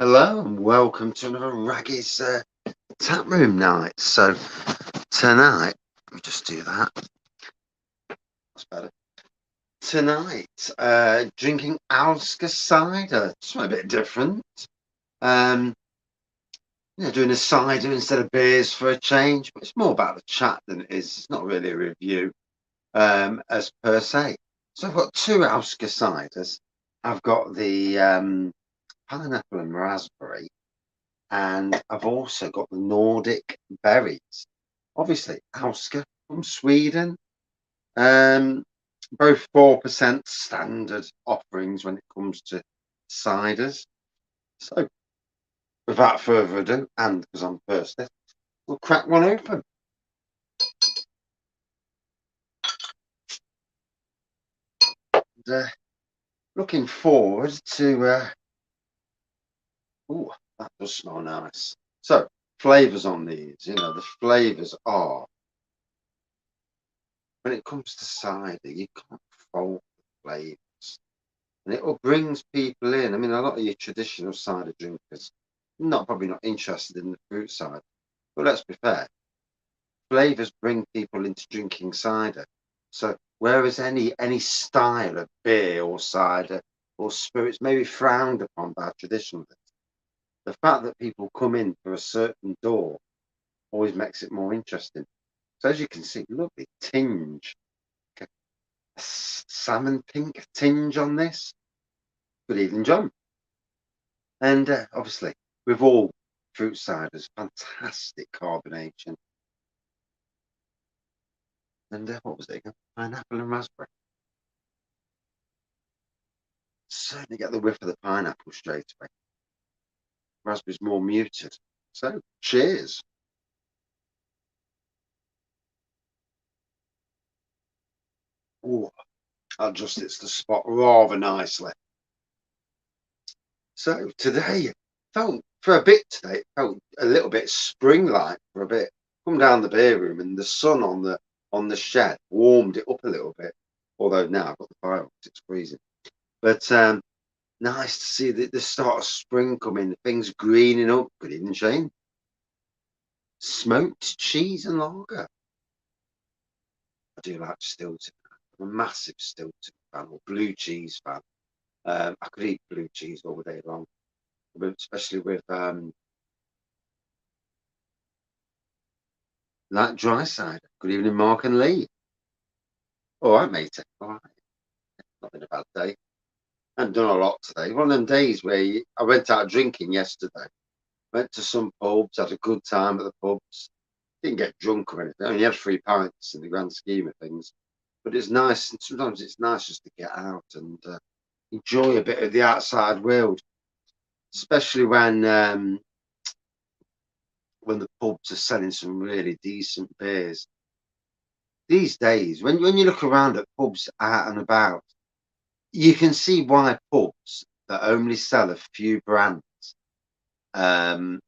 Hello and welcome to another Wraggys Taproom night. So tonight, let me just do that. That's better. Tonight, drinking Alska Cider. Something a bit different. Um, doing a cider instead of beers for a change. But it's more about the chat than it is. It's not really a review as per se. So I've got two Alska Ciders. I've got the pineapple and raspberry. And I've also got the Nordic berries. Obviously, Alska from Sweden. Both 4% standard offerings when it comes to ciders. So, without further ado, and because I'm thirsty, we'll crack one open. And, looking forward to. Oh, that does smell nice. So, flavours on these. The flavours are. When it comes to cider, you can't fault the flavours. And it all brings people in. I mean, a lot of your traditional cider drinkers probably not interested in the fruit side. But let's be fair, flavours bring people into drinking cider. So whereas any style of beer or cider or spirits may be frowned upon by traditionalists, the fact that people come in for a certain door always makes it more interesting. So as you can see, lovely tinge, a salmon pink tinge on this. Good evening, John. And obviously, with all fruit ciders, fantastic carbonation. And what was it again? Pineapple and raspberry. Certainly get the whiff of the pineapple straight away. Raspberry's more muted. So, cheers. Oh, that just hits the spot rather nicely. So today felt for a bit today, it felt a little bit spring-like for a bit. Come down the beer room and the sun on the shed warmed it up a little bit. Although now I've got the fire on, it's freezing. But nice to see the start of spring coming, things greening up. Good evening, Shane. Smoked cheese and lager. I do like Stilton. I'm a massive Stilton fan or blue cheese fan. I could eat blue cheese all day long, especially with like dry cider. Good evening, Mark and Lee. All right, mate. All right. Not been a bad day. I haven't done a lot today. One of them days where I went out drinking yesterday. Went to some pubs, had a good time at the pubs. Didn't get drunk or anything. I only had 3 pints in the grand scheme of things. But it's nice. And sometimes it's nice just to get out and enjoy a bit of the outside world, especially when the pubs are selling some really decent beers. These days, when you look around at pubs out and about, you can see why pubs that only sell a few brands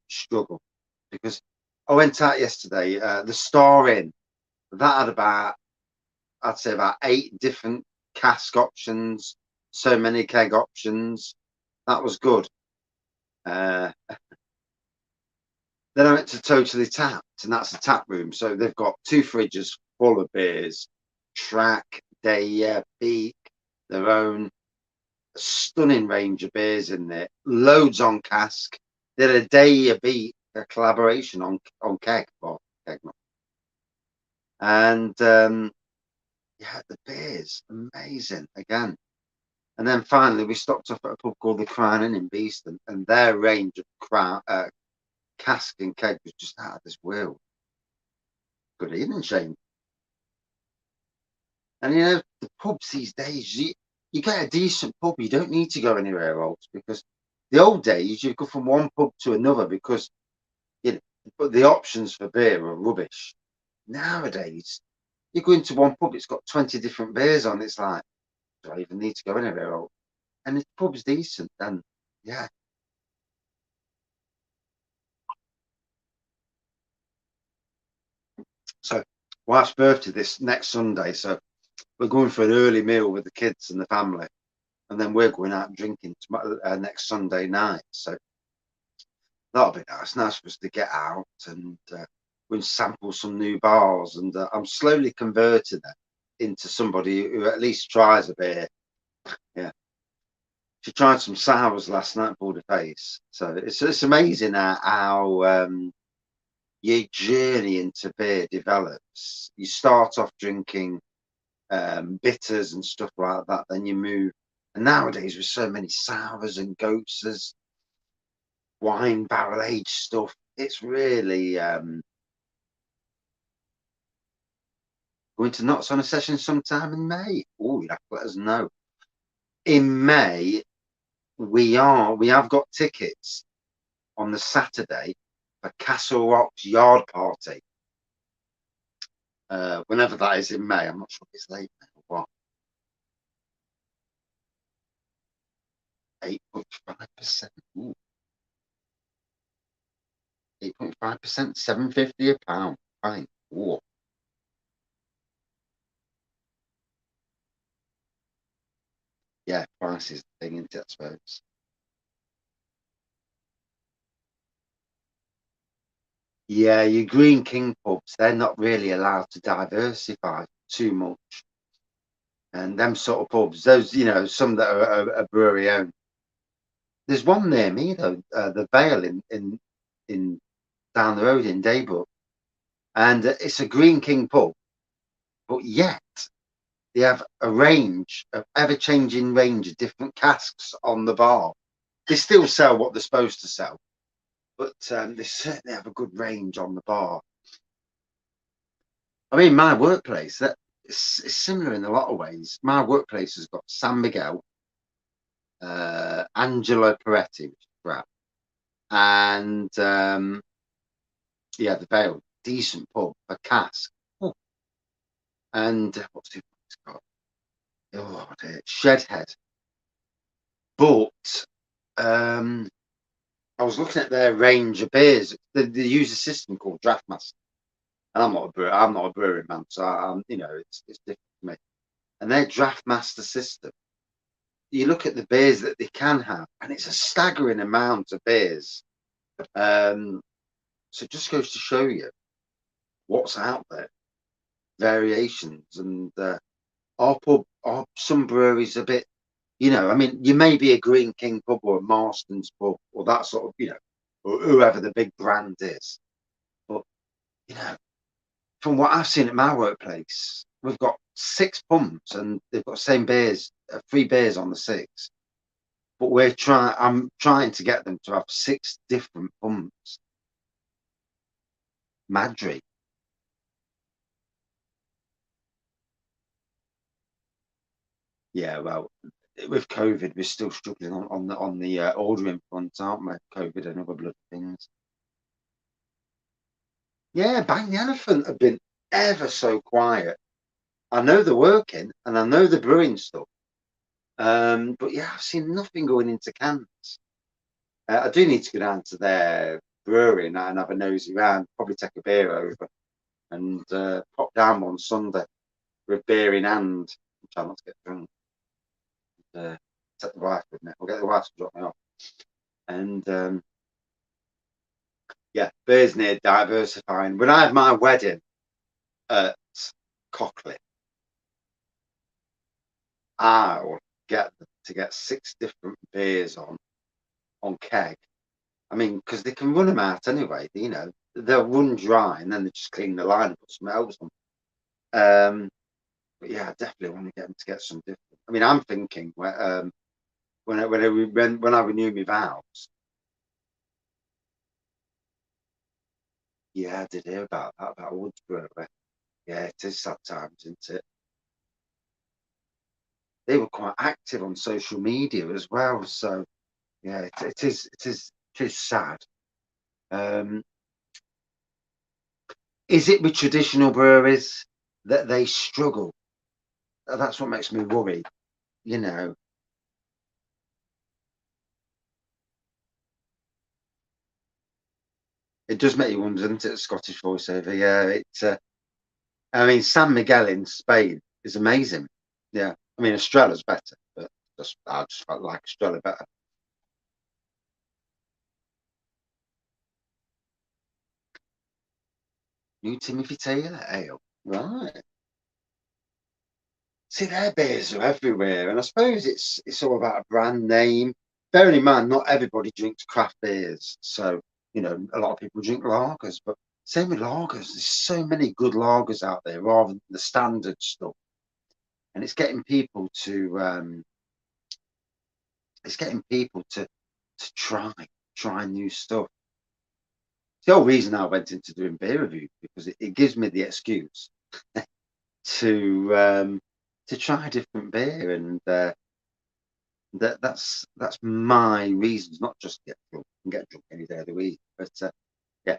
struggle. Because I went out yesterday, the Star Inn, that had I'd say about 8 different cask options, so many keg options. That was good. Uh, then I went to Totally Tapped, and that's a tap room. So they've got 2 fridges full of beers, Track, Day, Peak, their own stunning range of beers in there, loads on cask. Did a Day Beat a collaboration on keg, or keg not. And yeah, the beers amazing again. And then finally we stopped off at a pub called the Crown Inn in Beeston, and their range of cask and keg was just out of this world. Good evening, Shane. And the pubs these days, you get a decent pub, you don't need to go anywhere else, because the old days you go from one pub to another because but the options for beer are rubbish. Nowadays, you go into one pub, it's got 20 different beers on. It's like, do I even need to go anywhere else? And the pub's decent, then yeah. So, wife's birthday this next Sunday, so we're going for an early meal with the kids and the family, and then we're going out drinking tomorrow, next Sunday night. So That'll be nice. Nice for us to get out and we'll sample some new bars. And I'm slowly converting them into somebody who at least tries a beer. Yeah. She tried some sours last night, pulled her face. So it's amazing how your journey into beer develops. You start off drinking bitters and stuff like that, then you move. And nowadays, with so many sours and goats, wine barrel aged stuff, it's really going to Knots on a session sometime in May. Oh, you'd have to let us know. In May, we have got tickets on the Saturday for Castle Rock's yard party. Whenever that is in May, I'm not sure if it's late now or what. 8.5%. 8.5%, £7.50 a pound. Fine. Ooh. Yeah, price is the thing, isn't it, I suppose. Yeah, your Green King pubs, they're not really allowed to diversify too much. And them sort of pubs, those, some that are brewery owned. There's one near me though, the Vale in down the road in Daybrook, and it's a Green King pub, but yet they have a range of ever-changing range of different casks on the bar. They still sell what they're supposed to sell, but they certainly have a good range on the bar. I mean, my workplace that it's similar in a lot of ways. My workplace has got San Miguel, Angelo Peretti, which is crap, and yeah, the Vale, decent pub, a cask. Oh, and what's the it's got? Oh, dear, Shedhead. But I was looking at their range of beers. They use a system called Draftmaster, and I'm not a brewer. I'm not a brewing man, so it's different for me. And their Draftmaster system, you look at the beers that they can have, and it's a staggering amount of beers. So it just goes to show you what's out there, variations, and our some breweries a bit, I mean, you may be a Green King pub or a Marston's pub or that sort of, or whoever the big brand is, but you know, from what I've seen at my workplace, we've got 6 pumps and they've got the same beers, 3 beers on the 6. But I'm trying to get them to have 6 different pumps. Madry. Yeah, well, with COVID, we're still struggling on the ordering front, aren't we? COVID and other blood things. Yeah, Bang the Elephant have been ever so quiet. I know they're working and I know they're brewing stuff. But yeah, I've seen nothing going into cans. I do need to go down to their brewery and have a nosy round, probably take a beer over and pop down on Sunday with beer in hand. Try not to get drunk. Uh, Take the wife with me. I'll get the wife to drop me off. And yeah, beer's near diversifying. When I had my wedding at Cockley, I would get 6 different beers on keg. I mean, because they can run them out anyway. They'll run dry and then they just clean the line and put some else on. But yeah, I definitely want to get them to get some different. I mean, I'm thinking when I renew my vows. Yeah, I did hear about that about Woodsboro. Yeah, it is sad times, isn't it? They were quite active on social media as well. So yeah, it is sad. Um, is it with traditional breweries that they struggle? That's what makes me worry. You know, it does make you wonder, doesn't it? Scottish voiceover. Yeah, I mean, San Miguel in Spain is amazing. Yeah, I mean, Estrella's better, but I just like Estrella better. New Timothy Taylor ale. Right. See, their beers are everywhere, and I suppose it's all about a brand name. Bearing in mind, not everybody drinks craft beers, so a lot of people drink lagers, but same with lagers. There's so many good lagers out there rather than the standard stuff, and it's getting people to try new stuff. It's the whole reason I went into doing beer reviews because it gives me the excuse to try different beer, and that's my reasons, not just to get drunk. I can get drunk any day of the week, but yeah,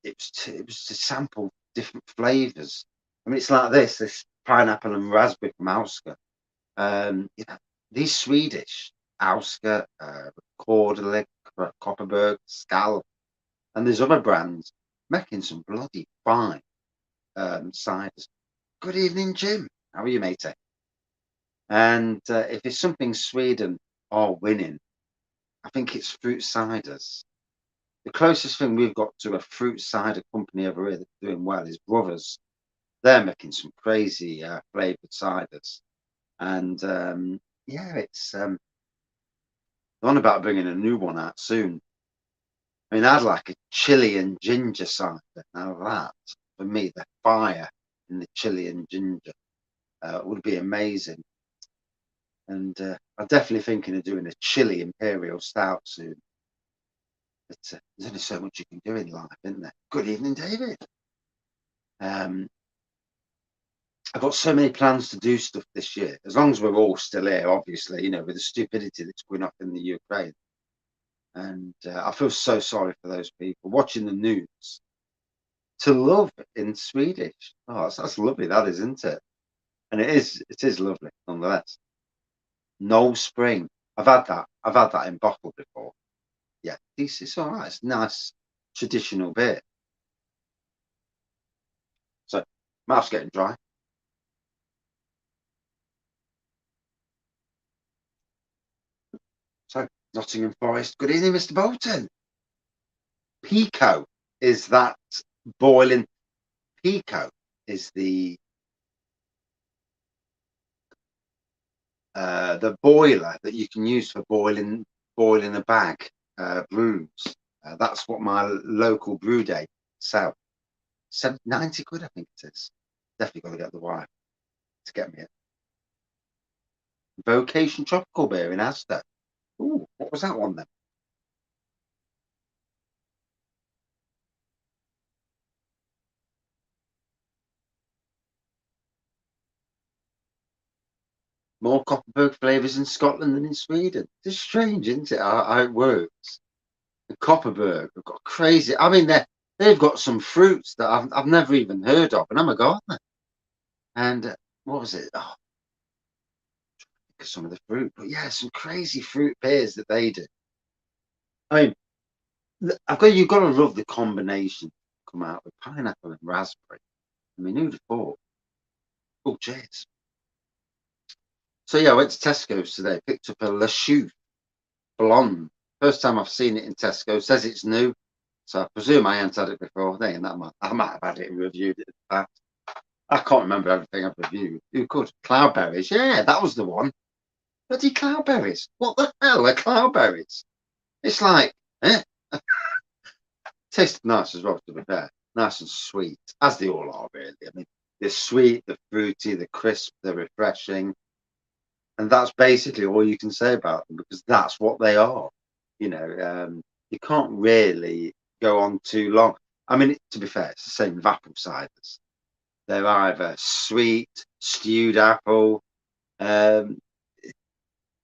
it was to sample different flavors. I mean, it's like this pineapple and raspberry from Alska. These Swedish Alska, Corderlick, Kopparberg, Skal, and there's other brands making some bloody fine ciders. Good evening, Jim. How are you, matey? And if it's something Sweden are winning, I think it's fruit ciders. The closest thing we've got to a fruit cider company over here that's doing well is Brothers. They're making some crazy flavored ciders, and yeah, it's they're on about bringing a new one out soon. I mean, I'd like a chili and ginger cider. Now that, for me, the fire in the chili and ginger would be amazing. And I'm definitely thinking of doing a chili imperial stout soon. But there's only so much you can do in life, isn't there? Good evening, David. I've got so many plans to do stuff this year, as long as we're all still here, obviously, with the stupidity that's going on in the Ukraine. And I feel so sorry for those people watching the news. To love in Swedish. Oh, that's lovely, that is, isn't it? And it is lovely, nonetheless. No spring. I've had that. I've had that in bottle before. Yeah, it's all right. It's nice traditional beer. So, mouth's getting dry. So, Nottingham Forest. Good evening, Mr. Bolton. Pico is that boiling. Pico is the boiler that you can use for boiling a bag brews. That's what my local brew day sell. 90 quid, I think it is. Definitely got to get the wife to get me it. Vocation Tropical Beer in Asda. Ooh, what was that one then? More Copperberg flavours in Scotland than in Sweden. It's strange, isn't it? How it works. And Copperberg have got crazy. I mean, they've got some fruits that I've never even heard of, and I'm a gardener. And what was it? Oh, some of the fruit, but yeah, some crazy fruit beers that they do. I mean, you've got to love the combination come out with pineapple and raspberry. I mean, who'd have thought? Oh, cheers. So yeah, I went to Tesco's today, picked up a Le Choux blonde. First time I've seen it in Tesco. Says it's new, so I presume I hadn't had it before. Then I might have had it and reviewed it in the past. I can't remember everything I've reviewed. Who could? Cloudberries. Yeah, that was the one. Bloody cloudberries. What the hell are cloudberries? It's like, eh? Tasted nice as well, to be fair. Nice and sweet, as they all are, really. I mean, they're sweet, they're fruity, they're crisp, they're refreshing. And that's basically all you can say about them because that's what they are. You can't really go on too long. I mean, to be fair, it's the same with apple ciders. They're either sweet, stewed apple. Um,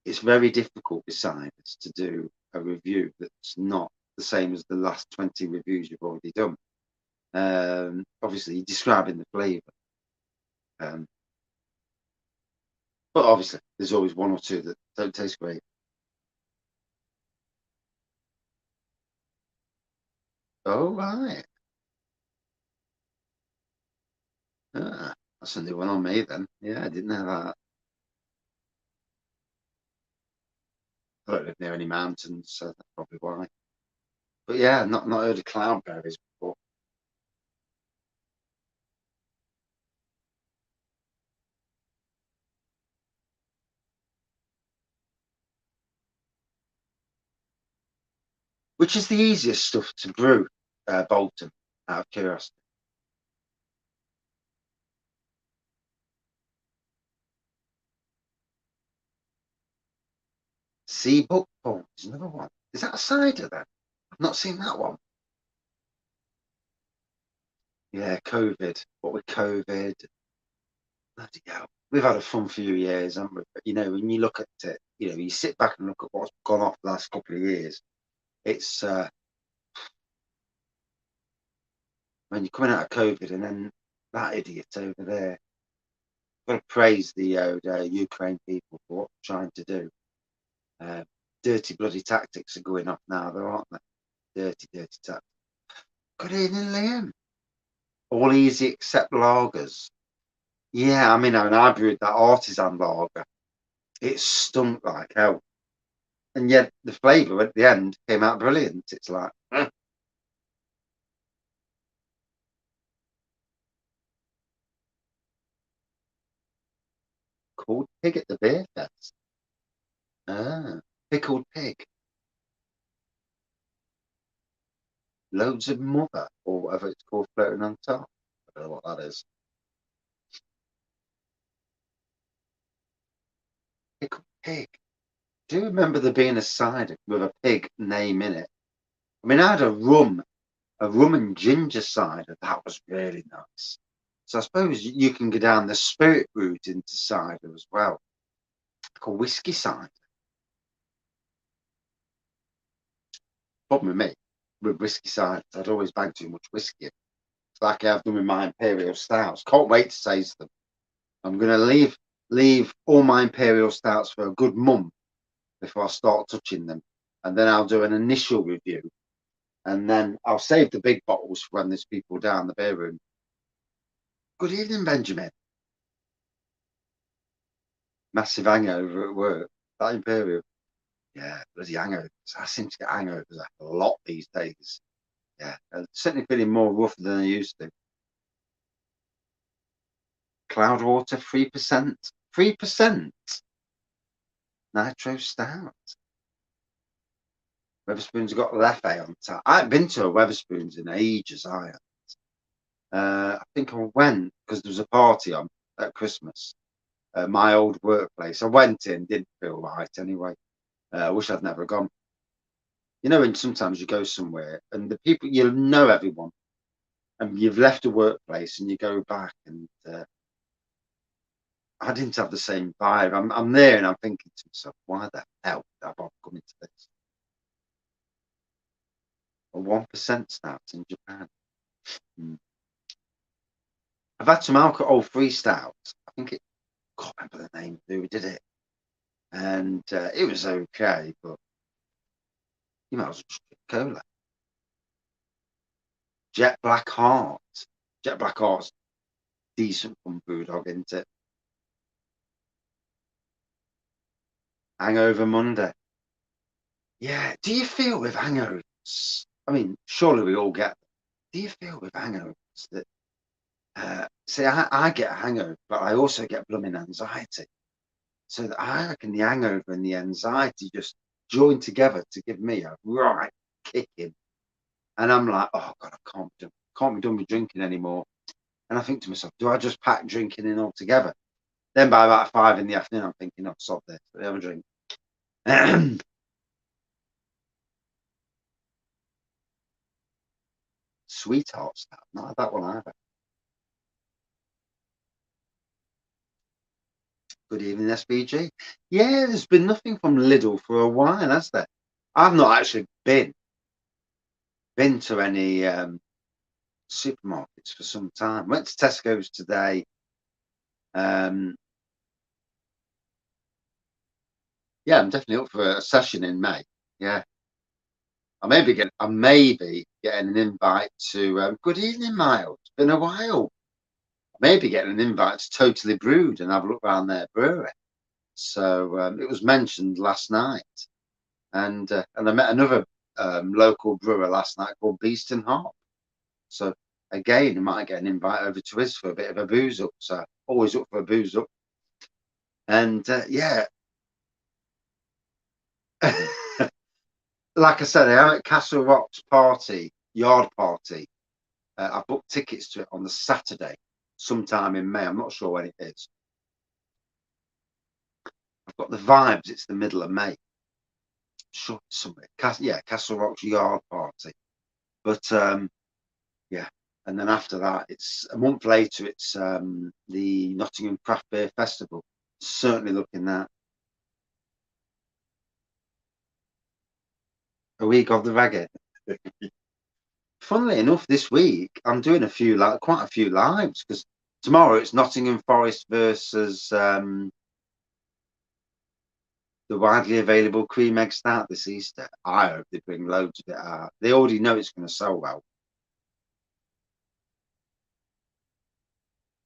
it's very difficult with ciders to do a review that's not the same as the last 20 reviews you've already done. Obviously, you're describing the flavour. Um, but obviously, there's always one or two that don't taste great. Oh, right. Ah, that's a new one on me then. Yeah, I didn't know that. I don't live near any mountains, so that's probably why. But yeah, not heard of cloudberries before. Which is the easiest stuff to brew, Bolton, out of curiosity? Sea Buckthorn is another one. Is that a cider then? I've not seen that one. Yeah, COVID. What with COVID, bloody hell. We've had a fun few years, haven't we? But, when you look at it, you sit back and look at what's gone off the last couple of years. It's when you're coming out of COVID and then that idiot over there. I've got to praise the Ukraine people for what they're trying to do. Dirty bloody tactics are going off now, though, aren't they? Dirty, dirty tactics. Good evening, Liam. All easy except lagers. Yeah, I brewed that artisan lager. It stunk like hell. And yet the flavour at the end came out brilliant. It's like, called pig at the beer fest. Ah, pickled pig. Loads of mother, or whatever it's called, floating on top. I don't know what that is. Pickled pig. Do you remember there being a cider with a pig name in it? I had a rum and ginger cider. That was really nice. So I suppose you can go down the spirit route into cider as well. Like a whiskey cider. Problem with me, with whiskey ciders, I'd always bang too much whiskey. It's like I've done with my imperial stouts. Can't wait to taste them. I'm going to leave all my imperial stouts for a good month before I start touching them, and then I'll do an initial review, and then I'll save the big bottles for when there's people down the beer room. Good evening, Benjamin. Massive hangover at work. That imperial. Yeah, bloody hangovers. I seem to get hangovers a lot these days. Yeah, I'm certainly feeling more rough than I used to. Cloudwater, 3%. 3% nitro stout. Weatherspoons got Leffe on tap. I haven't been to a Weatherspoons in ages, I think I went because there was a party on at Christmas at my old workplace. I went in, didn't feel right anyway. I wish I'd never gone. And sometimes you go somewhere and the people, you know everyone, and you've left a workplace and you go back and I didn't have the same vibe. I'm there and I'm thinking to myself, why the hell did I bother coming to this? A 1% stout in Japan. I've had some alcohol-free stouts. I think can't remember the name of who did it. And it was okay, but you might as well just drink cola. Jet Black Heart. Jet Black Heart's decent from Brewdog, isn't it? Hangover Monday. Yeah. Do you feel with hangovers? Surely we all get them. Do you feel with hangovers that see, I get a hangover, but I also get blooming anxiety. So that I reckon the hangover and the anxiety just join together to give me a right kicking. And I'm like, oh God, I can't be done with drinking anymore. And I think to myself, do I just pack drinking in altogether? Then by about 5 in the afternoon, I'm thinking, oh, sod this, let me have a drink. Sweetheart stuff, not had that one either. Good evening, SBG. Yeah, there's been nothing from Lidl for a while, has there? I've not actually been to any supermarkets for some time. Went to Tesco's today. Yeah, I'm definitely up for a session in May. Yeah, I may be getting an invite to. Good evening, Miles. It's been a while. Maybe getting an invite to Totally Brewed and have a look around their brewery. So it was mentioned last night, and I met another local brewer last night called Beast and Hop. So again, I might get an invite over to his for a bit of a booze up. So always up for a booze up. And yeah, like I said, I am at Castle Rock's yard party. I booked tickets to it on the Saturday, sometime in May. I'm not sure when it is. I've got the vibes. It's the middle of May. Sure, somewhere. Castle Rock's yard party. But yeah, and then after that, it's a month later. It's the Nottingham Craft Beer Festival. Certainly looking that. A week of the ragged. Funnily enough, this week I'm doing quite a few lives, because tomorrow it's Nottingham Forest versus the widely available cream egg stout this Easter. I hope they bring loads of it out. They already know it's going to sell well.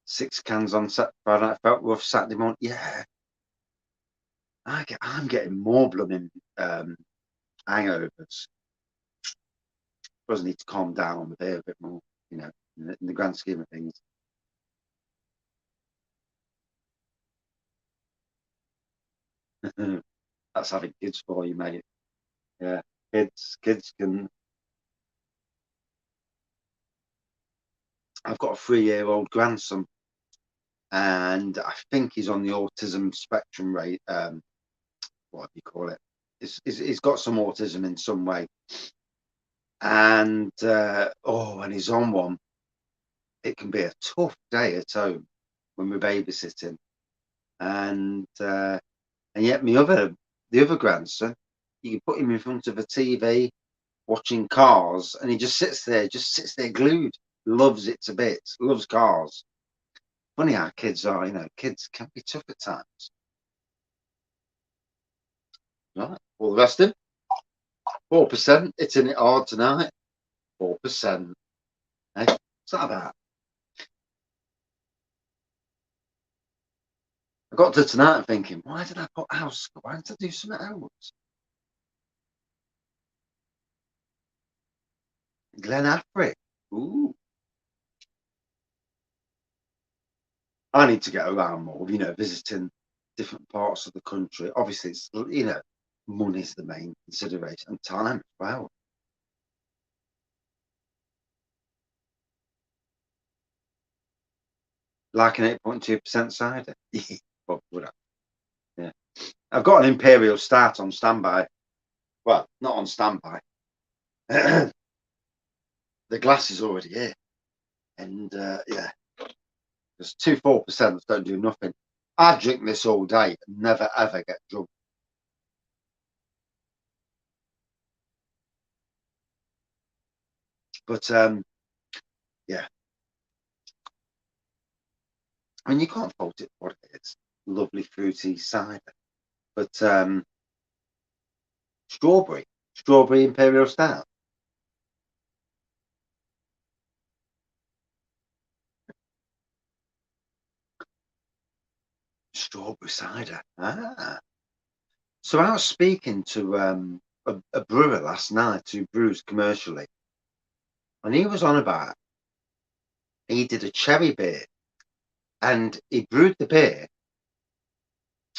6 cans on Friday night. Felt rough Saturday morning. Yeah, I'm getting more blooming hangovers. I need to calm down on the beer a bit more, in the grand scheme of things. That's having kids for you, mate. Yeah, kids can. I've got a 3-year-old grandson, and I think he's on the autism spectrum rate. What do you call it? He's got some autism in some way, and when he's on one, it can be a tough day at home when we're babysitting, and yet the other grandson, you can put him in front of a TV watching cars, and he just sits there glued. Loves it to bits. Loves cars. Funny how kids are. Kids can be tough at times. Right. All the rest of them, 4%. Hitting it hard tonight. 4%. Hey, what's that about? I got to tonight thinking, why did I put Alska? Why did I do something else? Glen Affric. Ooh. I need to get around more, visiting different parts of the country. Obviously, it's, money's the main consideration, and time as well. Like an 8.2% cider. But would I? Yeah. I've got an Imperial Start on standby. Well, not on standby. The glass is already here. And yeah, there's 4% don't do nothing. I drink this all day and never ever get drunk. But yeah, I mean, you can't fault it for what it is. Lovely fruity cider. But strawberry Imperial Stout. Strawberry cider. Ah. So I was speaking to a brewer last night who brews commercially, and he was on about, he did a cherry beer, and he brewed the beer,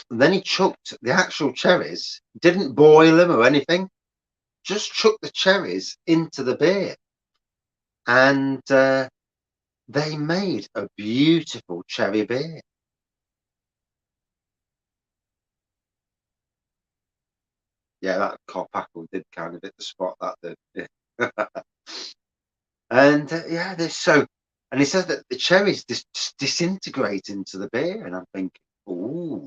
and then he chucked the actual cherries, didn't boil them or anything, just chucked the cherries into the beer, and they made a beautiful cherry beer. Yeah, that cop apple did kind of hit the spot, that did. And yeah, they're so, and he says that the cherries disintegrate into the beer, and I'm thinking, ooh,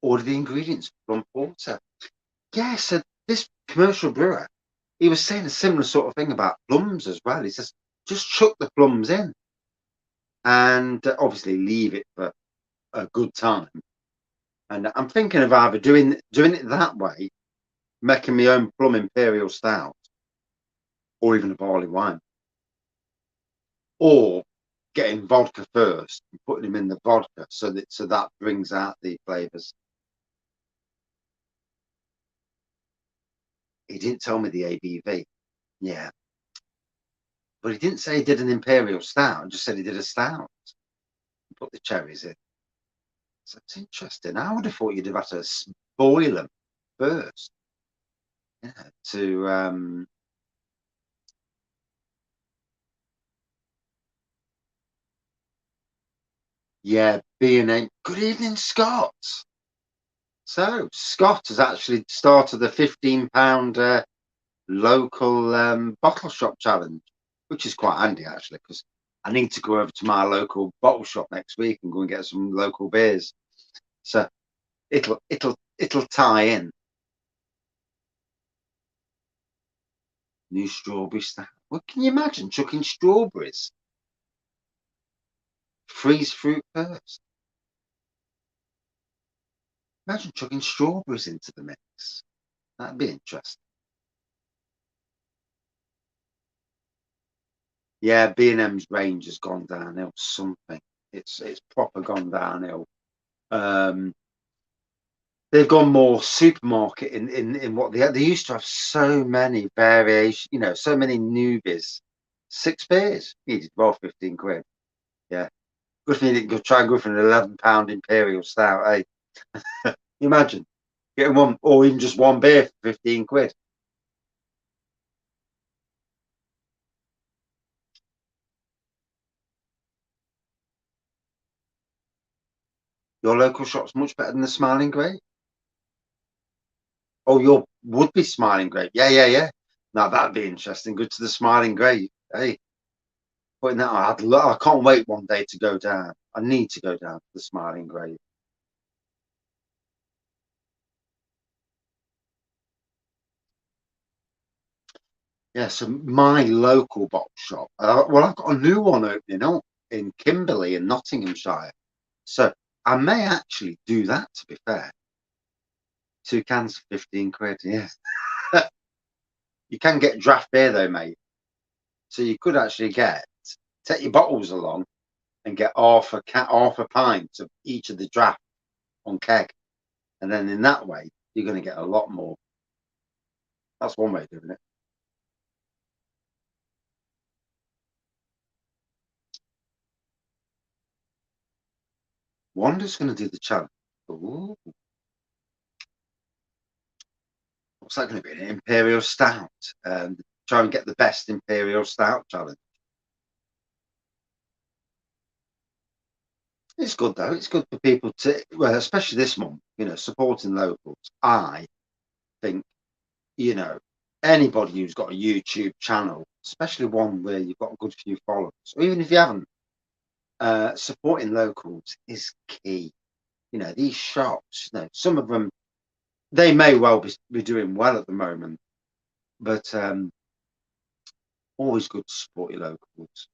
order the ingredients from porter. Yeah, so this commercial brewer, he was saying a similar sort of thing about plums as well. He says, just chuck the plums in, and obviously leave it for a good time. And I'm thinking of either doing it that way, making my own plum imperial stout, or even a barley wine, or getting vodka first and putting them in the vodka, so that brings out the flavors. He didn't tell me the ABV. Yeah, but he didn't say he did an imperial stout. He just said he did a stout. Put the cherries in. So it's interesting. I would have thought you'd have had to boil them first. Yeah, to yeah, B&M. Good evening, Scott. So Scott has actually started the £15 local bottle shop challenge, which is quite handy actually, because I need to go over to my local bottle shop next week and go and get some local beers. So it'll tie in. New strawberry stuff. Well, can you imagine chucking strawberries? Freeze fruit first. Imagine chucking strawberries into the mix. That'd be interesting. Yeah, B&M's range has gone downhill. Something. It's proper gone downhill. Um, they've gone more supermarket in what they used to have so many variations. You know, so many newbies. 6 beers needed well £15. Yeah, good thing you didn't go try and go for an £11 imperial stout. Eh? You imagine getting one or even just one beer for £15. Your local shop's much better than the Smiling Grape. Oh, your would be Smiling Grape. Yeah, yeah, yeah. Now that'd be interesting. Go to the Smiling Grape. Hey, putting that on. I can't wait one day to go down. I need to go down to the Smiling Grape. Yeah, so my local box shop. Well, I've got a new one opening up in Kimberley in Nottinghamshire. So I may actually do that. To be fair, 2 cans for £15. Yeah, you can get draft beer though, mate. So you could actually take your bottles along and get half a pint of each of the draft on keg, and then in that way you're going to get a lot more. That's one way of doing it. Wanda's going to do the challenge. Ooh, what's that going to be? An imperial stout. Try and get the best imperial stout challenge. It's good though. It's good for people to, well, especially this month. You know, supporting locals. I think, you know, anybody who's got a YouTube channel, especially one where you've got a good few followers, or even if you haven't, supporting locals is key. You know, these shops, you know, some of them, they may well be doing well at the moment, but always good to support your locals,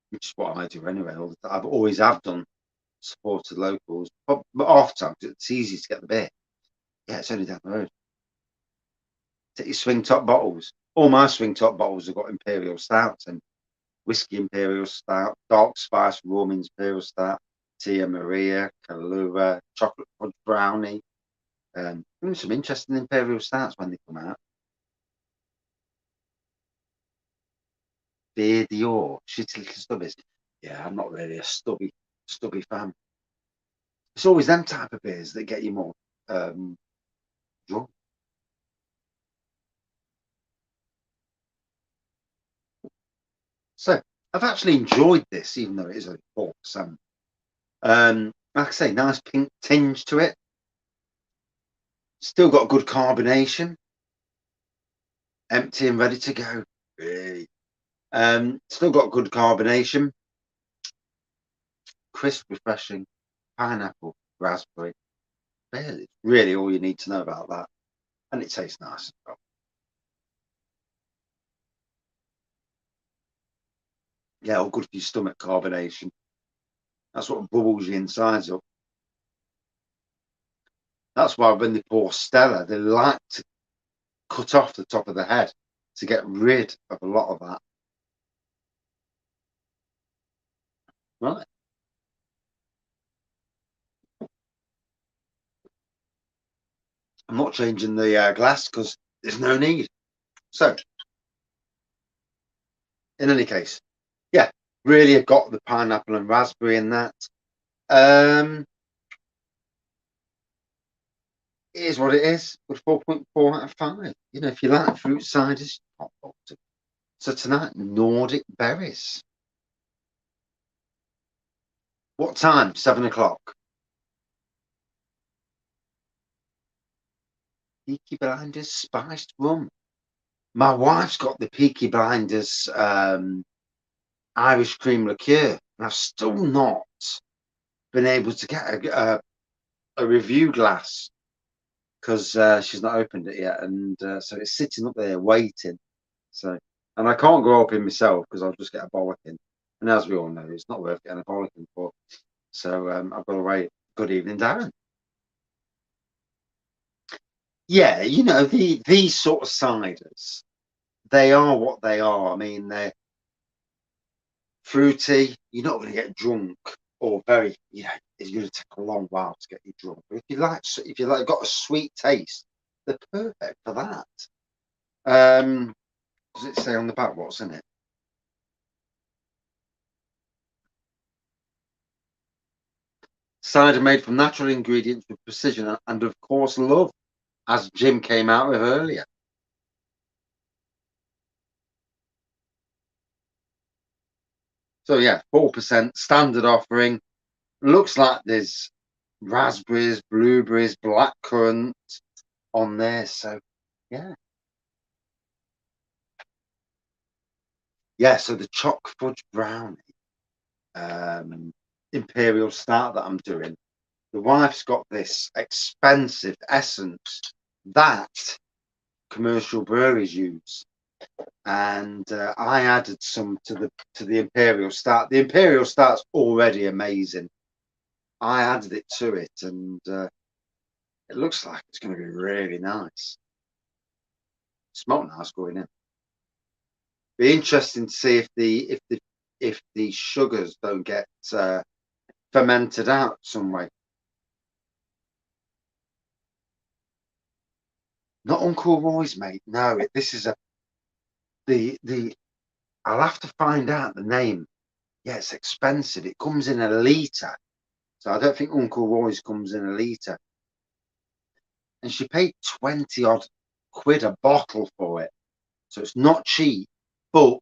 which is what I do anyway. I've always have done, supported locals, but oftentimes it's easy to get the beer. Yeah, it's only down the road. Take your swing top bottles. All my swing top bottles have got imperial stouts and whiskey imperial stout, dark spice rum imperial stout, Tia Maria, Kahlua, chocolate fudge brownie. Some interesting imperial stouts when they come out. Beer Dior, shitty little stubbies. Yeah, I'm not really a stubby fan. It's always them type of beers that get you more um, drunk. So I've actually enjoyed this, even though it is only 4%. Like I say, nice pink tinge to it. Still got good carbonation, empty and ready to go. Hey. Still got good carbonation, crisp, refreshing, pineapple, raspberry. Really, really all you need to know about that. And it tastes nice as well. Yeah, all good for your stomach carbonation. That's what bubbles your insides up. That's why when they pour Stella, they like to cut off the top of the head to get rid of a lot of that. Right. I'm not changing the glass because there's no need. So, in any case, yeah, really have got the pineapple and raspberry in that. Um, it is what it is. With 4.4 out of 5. You know, if you like fruit ciders, not faulted. So tonight, Nordic berries. What time? 7 o'clock. Peaky Blinders spiced rum. My wife's got the Peaky Blinders Irish cream liqueur, and I've still not been able to get a review glass because she's not opened it yet, and so it's sitting up there waiting. So, and I can't go open myself because I'll just get a bollocking. And as we all know, it's not worth getting a bollocking for. So I've got to wait. Good evening, Darren. Yeah, you know, these sort of ciders, they are what they are. I mean, they're fruity. You're not going to get drunk, or very, you know, it's going to take a long while to get you drunk. But if you like, got a sweet taste, they're perfect for that. Does it say on the back what's in it? Cider made from natural ingredients with precision and, of course, love, as Jim came out with earlier. So yeah, 4% standard offering. Looks like there's raspberries, blueberries, blackcurrant on there. So yeah. Yeah, so the choc fudge brownie, imperial stout that I'm doing. The wife's got this expensive essence that commercial breweries use, and I added some to the imperial stout. The imperial stout's already amazing. I added it to it, and it looks like it's going to be really nice. Smell nice going in. Be interesting to see if the sugars don't get fermented out some way. Not Uncle Roy's, mate. No, this is the. I'll have to find out the name. Yeah, it's expensive. It comes in a litre, so I don't think Uncle Roy's comes in a litre. And she paid 20 odd quid a bottle for it, so it's not cheap. But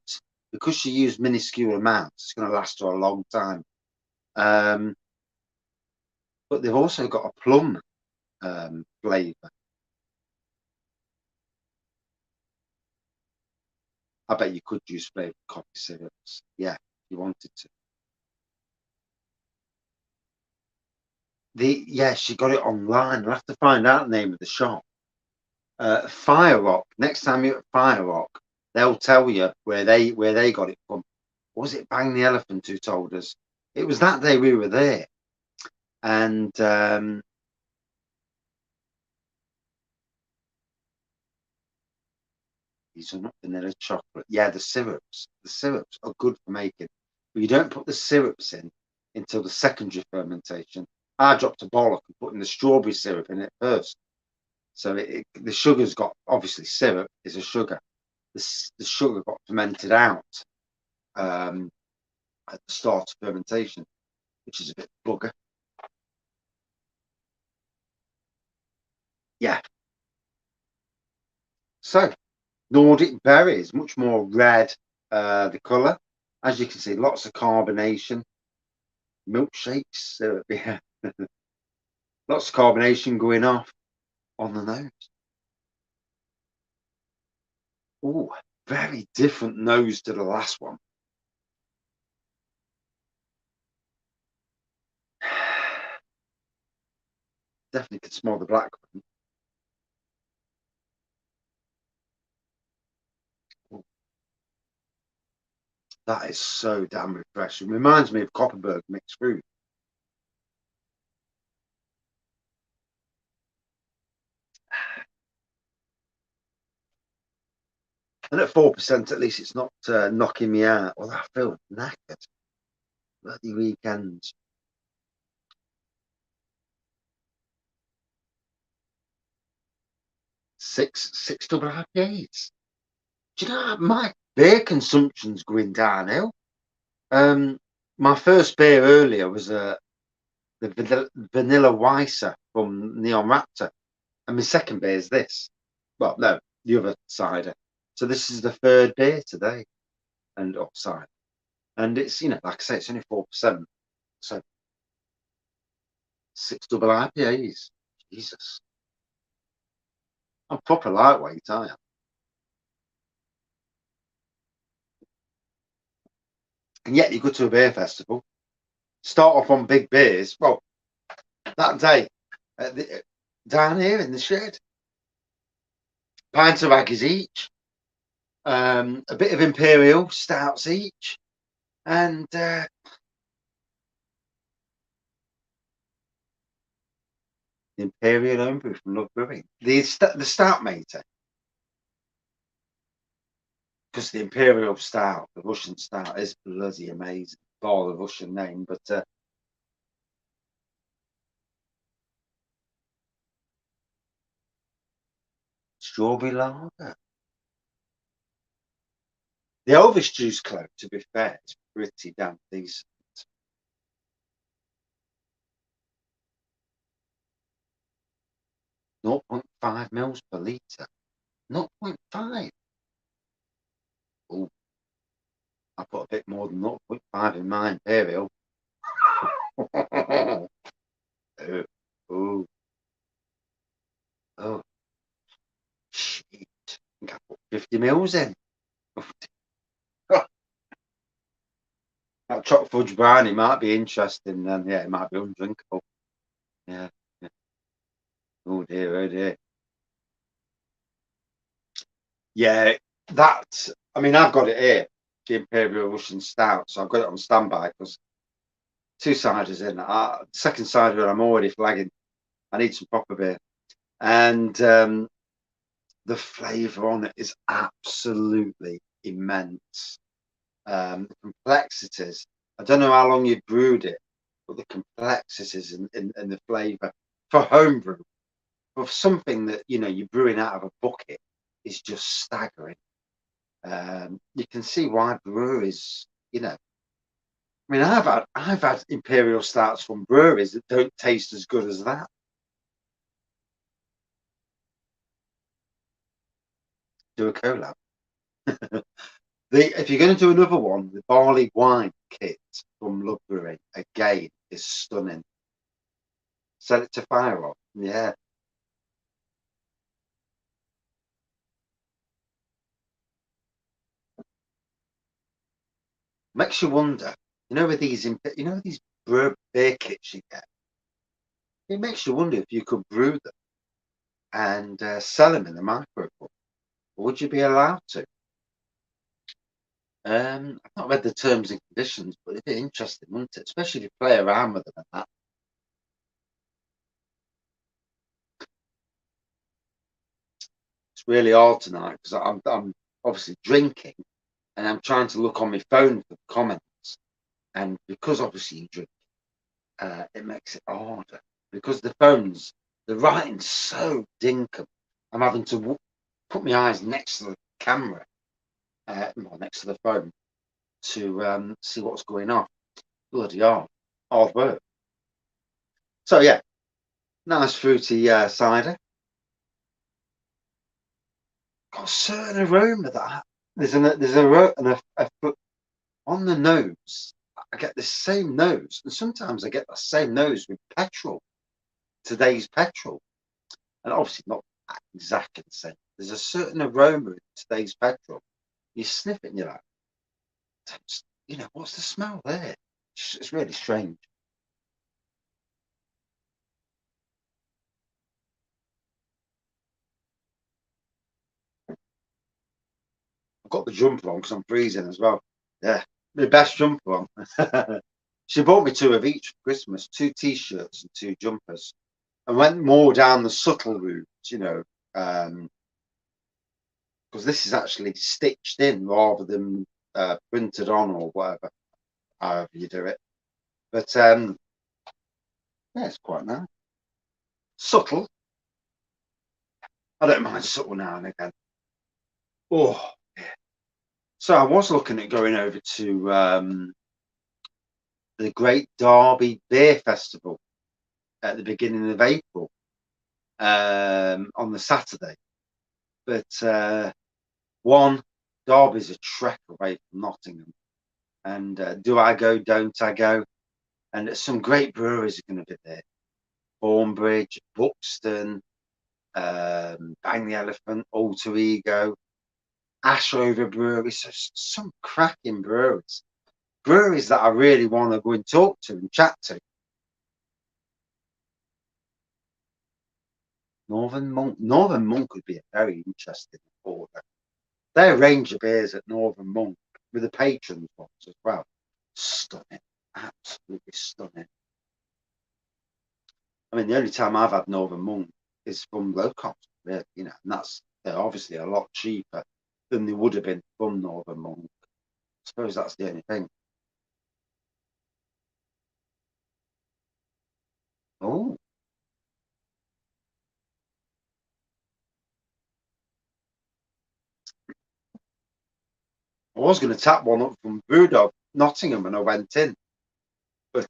because she used minuscule amounts, it's going to last her a long time. But they've also got a plum flavour. I bet you could use flavoured coffee syrups. Yeah, if you wanted to. Yeah, she got it online. I'll have to find out the name of the shop. Fire Rock. Next time you're at Fire Rock, they'll tell you where they got it from. Was it Bang the Elephant who told us? It was that day we were there, and these are not vanilla chocolate. Yeah, the syrups. The syrups are good for making, but you don't put the syrups in until the secondary fermentation. I dropped a bollock and putting the strawberry syrup in it first. So the sugar's got, obviously syrup is a sugar. The sugar got fermented out at the start of fermentation, which is a bit bugger. Yeah. So Nordic berries, much more red, the colour. As you can see, lots of carbonation. Milkshakes, yeah. Lots of carbonation going off on the nose. Oh, very different nose to the last one. Definitely could smell the black one. Oh, that is so damn refreshing. Reminds me of Copperberg mixed fruit. And at 4%, at least it's not knocking me out. Well, I feel knackered. Bloody weekends. Six double IPAs. Do you know my beer consumption's going downhill? My first beer earlier was the Vanilla Weiser from Neon Raptor. And my second beer is this. Well, no, the other cider. So this is the third beer today, and cider, and it's, like I say, it's only 4%. So 6 double IPAs. Jesus, I'm proper lightweight, I am. And yet you go to a beer festival, start off on big beers. Well, that day, down here in the shed, pints of Wraggys each, a bit of imperial stouts each, and the imperial homebrew from Love Brewing, the stout mater, because the imperial stout, the Russian stout, is bloody amazing. All the Russian name, but strawberry lager. The Elvis Juice Club, to be fair, is pretty damn decent. 0.5 mils per litre. 0.5. Oh, I put a bit more than 0.5 in my imperial. Oh, oh, oh, shit. I think I put 50 mils in. That chocolate fudge brownie might be interesting then. Yeah, it might be undrinkable. Yeah, yeah. Oh dear, oh dear. Yeah, that, I mean, I've got it here, the Imperial Russian Stout, so I've got it on standby because 2 ciders in. Second cider, I'm already flagging. I need some proper beer. And the flavour on it is absolutely immense. The complexities, I don't know how long you've brewed it, but the complexities in the flavour for homebrew, for something that, you're brewing out of a bucket, is just staggering. You can see why breweries, I mean, I've had imperial stouts from breweries that don't taste as good as that. Do a collab. If you're going to do another one, the barley wine kit from Love Brewing again is stunning. Set it to fire on, yeah. Makes you wonder. With these beer kits you get, it makes you wonder if you could brew them and sell them in the micro. Would you be allowed to? I've not read the terms and conditions, but it'd be interesting, wouldn't it? Especially if you play around with them and that. It's really hard tonight because I'm obviously drinking and I'm trying to look on my phone for comments. And because obviously you drink, it makes it harder because the writing's so dinkum. I'm having to put my eyes next to the camera, next to the phone, to see what's going on. Bloody hard work. So yeah, nice fruity cider. Got a certain aroma that there's on the nose. I get the same nose, and sometimes I get the same nose with petrol. Today's petrol, and obviously not exactly the same. There's a certain aroma in today's petrol. You sniff it and you're like, what's the smell there? It's really strange. I've got the jumper on because I'm freezing as well. Yeah, my best jumper on. She bought me 2 of each for Christmas, 2 t-shirts and 2 jumpers. I went more down the subtle route, because this is actually stitched in rather than printed on or whatever, however you do it. But yeah, it's quite nice. Subtle. I don't mind subtle now and again. Oh, yeah. So I was looking at going over to the Great Derby Beer Festival at the beginning of April. on the Saturday. But one, Derby's a trek away from Nottingham. And do I go, don't I go? And some great breweries are going to be there. Thornbridge, Buxton, Bang the Elephant, Alter Ego, Ashover Brewery. So some cracking breweries. Breweries that I really want to go and talk to and chat to. Northern Monk would be a very interesting order. Their range of beers at Northern Monk with the patrons ones as well. Stunning. Absolutely stunning. I mean, the only time I've had Northern Monk is from low cost, really, and they're obviously a lot cheaper than they would have been from Northern Monk. I suppose that's the only thing. Oh, I was going to tap one up from Brewdog, Nottingham, when I went in, but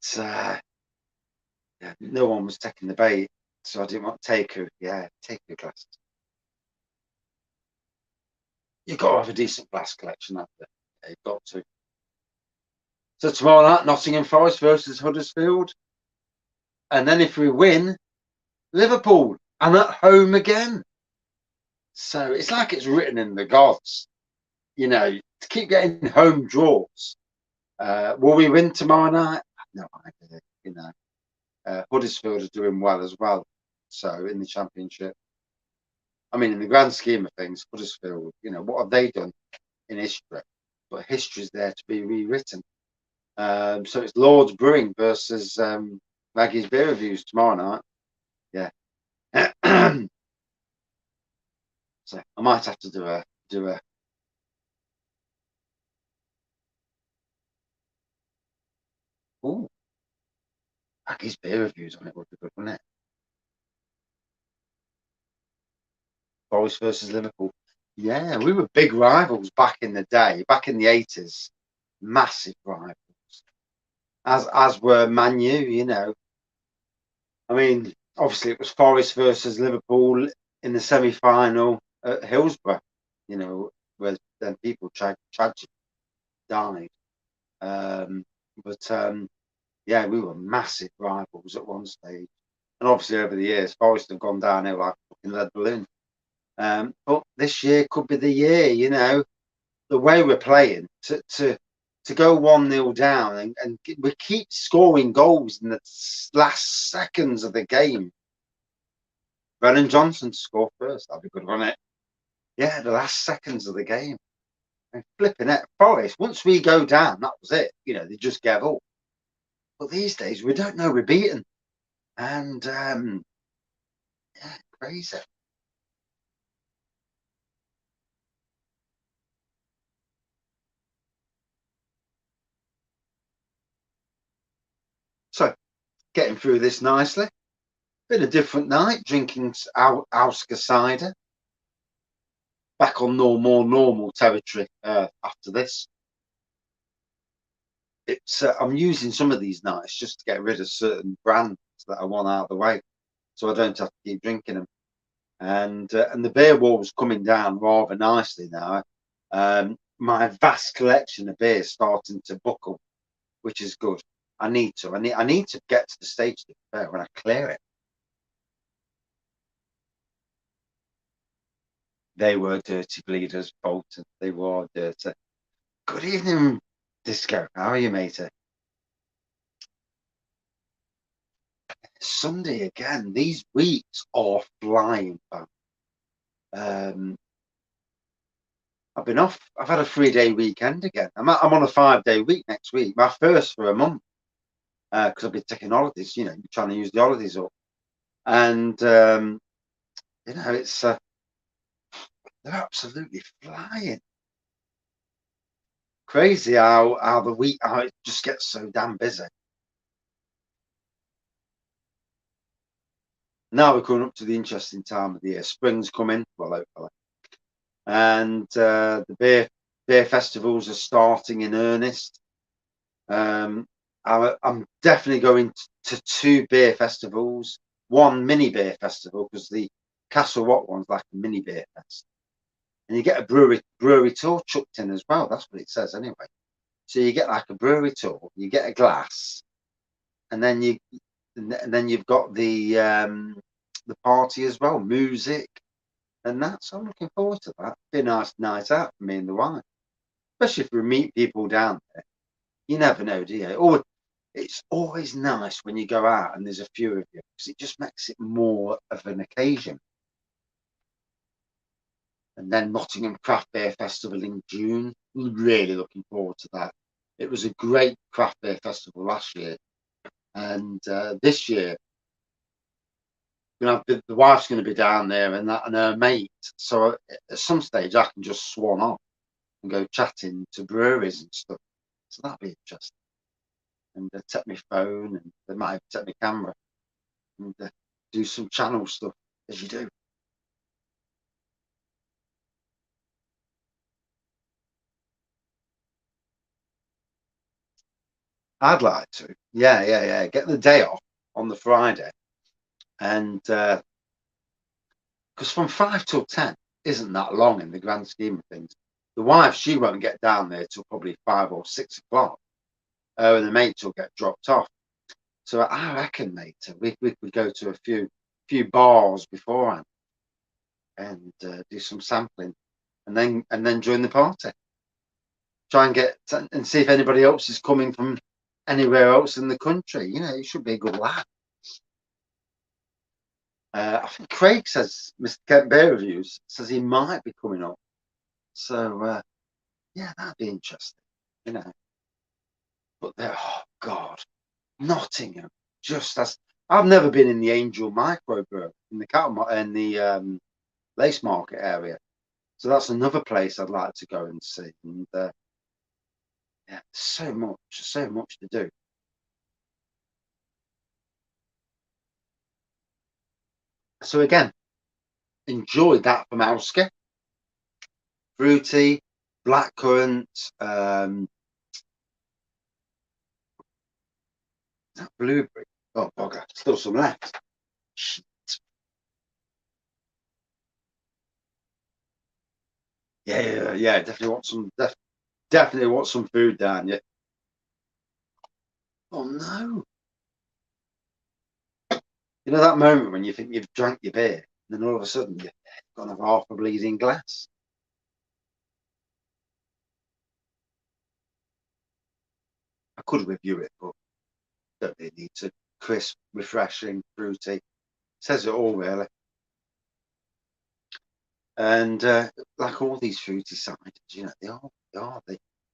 no one was taking the bait, so I didn't want to take a glass. You've got to have a decent glass collection, haven't you? Yeah, you've got to. So tomorrow night, Nottingham Forest versus Huddersfield. And then if we win, Liverpool. And at home again. So it's like it's written in the gods, to keep getting home draws. Will we win tomorrow night? No idea, Huddersfield are doing well as well. So in the Championship. I mean, in the grand scheme of things, Huddersfield, what have they done in history? But history's there to be rewritten. So it's Lord's Brewing versus Wraggys Beer Reviews tomorrow night. Yeah. So I might have to do a. Oh, Wraggys Beer Reviews on it would be good, wouldn't it? Forest versus Liverpool. Yeah, we were big rivals back in the day, back in the 80s. Massive rivals. As were Man U, I mean, obviously it was Forest versus Liverpool in the semi-final at Hillsborough, where then people tragically died. But yeah, we were massive rivals at one stage. And obviously over the years, Forest have gone downhill like a fucking lead balloon. But this year could be the year, the way we're playing to go 1-0 down and we keep scoring goals in the last seconds of the game. Brennan Johnson to score first. That'd be good, wouldn't it? Yeah, the last seconds of the game. And flipping it. Forest, once we go down, that was it. They just gave up. But these days, we don't know we're beaten. And yeah, crazy. So, getting through this nicely. Been a different night, drinking Alska Cider. Back on more normal territory after this. It's I'm using some of these nights just to get rid of certain brands that I want out of the way, so I don't have to keep drinking them. And the beer wall's coming down rather nicely now. My vast collection of beer is starting to buckle, which is good. I need to get to the stage to fair when I clear it. They were dirty bleeders, Bolton. They were dirty. Good evening, Disco. How are you, matey? Sunday again. These weeks are flying back. I've been off. I've had a 3-day weekend again. I'm on a 5-day week next week. My first for a month because I've been taking holidays. Trying to use the holidays up, and it's they're absolutely flying. Crazy how the week how it just gets so damn busy. Now we're coming up to the interesting time of the year. Spring's coming, well, hopefully, and the beer festivals are starting in earnest. I'm definitely going to 2 beer festivals one mini beer festival, because the Castle Rock one's like a mini beer fest, and you get a brewery tour chucked in as well. That's what it says anyway. So you get like a brewery tour, you get a glass, and then you've got the party as well, music, and that. So I'm looking forward to that. Be a nice night out for me and the wife, especially if we meet people down there. You never know, do you? It's always nice when you go out and there's a few of you, because it just makes it more of an occasion. And then Nottingham Craft Beer Festival in June. Really looking forward to that. It was a great craft beer festival last year, and this year, the wife's going to be down there and her mate. So at some stage, I can just swan off and go chatting to breweries and stuff. So that'll be interesting. And take my phone, and they might take my camera, and do some channel stuff as you do. I'd like to. Yeah. Get the day off on the Friday, and because from 5 till 10 isn't that long in the grand scheme of things. The wife, she won't get down there till probably 5 or 6 o'clock. And the mates will get dropped off. So I reckon, mate, we could go to a few bars beforehand, and do some sampling, and then join the party. Try and get and see if anybody else is coming from anywhere else in the country. It should be a good laugh. I think Craig says, Mr. Kent Bear Reviews says he might be coming up. So yeah, that'd be interesting. But oh God, Nottingham, just as I've never been in the Angel Microbrew in the Lace Market area, so that's another place I'd like to go and see. And yeah, so much to do. So again, enjoy that from Alska. Fruity, blackcurrant, that blueberry. Oh bugger, still some left. Yeah. Definitely want some food down. Yeah. Oh no. You know that moment when you think you've drank your beer, and then all of a sudden you've got to have half a bleeding glass. I could review it, but don't really need to. Crisp, refreshing, fruity. Says it all really. And like all these fruity ciders,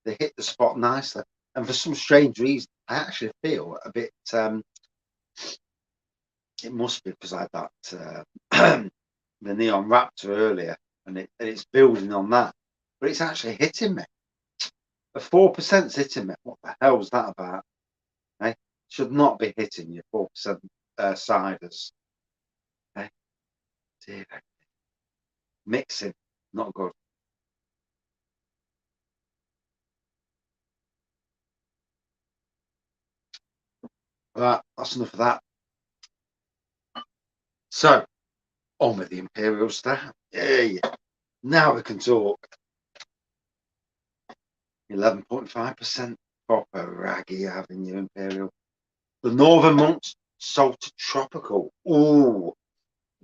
they hit the spot nicely. And for some strange reason, I actually feel a bit. It must be because I had that the Neon Raptor earlier, and it's building on that. But it's actually hitting me. The 4%'s hitting me. What the hell's that about? Eh? Should not be hitting your 4% ciders. Eh? Dear. Mixing, not good. Right, that's enough of that. So, on with the Imperial Stout. Yeah. Now we can talk. 11.5% proper Raggy Avenue Imperial. The Northern Monks Salted Tropical. Ooh,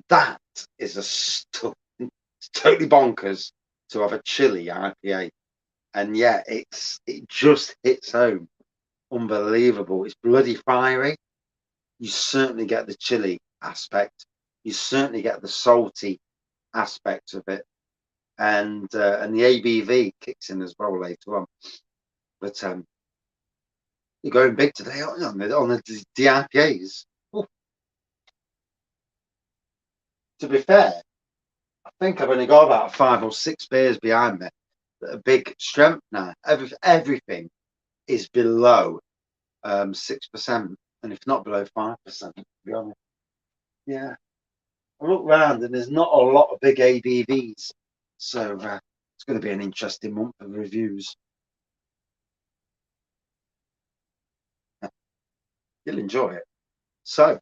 that is a stuff. It's totally bonkers to have a chili IPA. And yeah, it just hits home. Unbelievable. It's bloody fiery. You certainly get the chili aspect. You certainly get the salty aspect of it, and the ABV kicks in as well later on. But you're going big today, aren't you, on the DIPAs? Ooh, to be fair, I think I've only got about 5 or 6 beers behind me that are big strength now. Everything is below 6%, and if not below 5%, to be honest. Yeah, I look round and there's not a lot of big ABVs, so it's going to be an interesting month of reviews. You'll enjoy it. So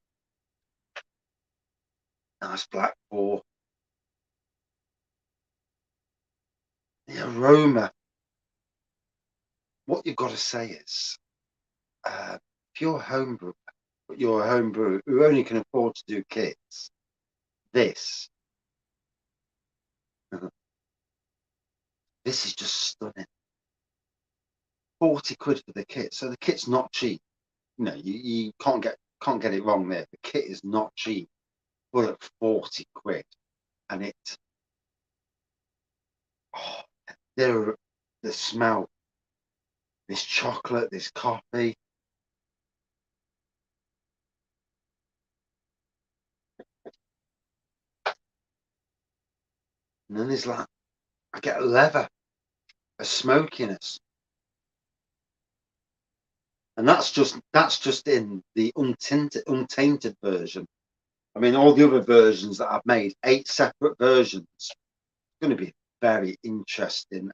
Nice black pour. The aroma. What you've got to say is, if you're a homebrewer, but you're a homebrewer who only can afford to do kits, this is just stunning. 40 quid for the kit. So the kit's not cheap. You know, you can't get it wrong there. The kit is not cheap, but at 40 quid, and the smell, this chocolate, this coffee. And then there's like, I get a leather, a smokiness. And that's just in the untainted version. I mean, all the other versions that I've made, 8 separate versions. It's going to be very interesting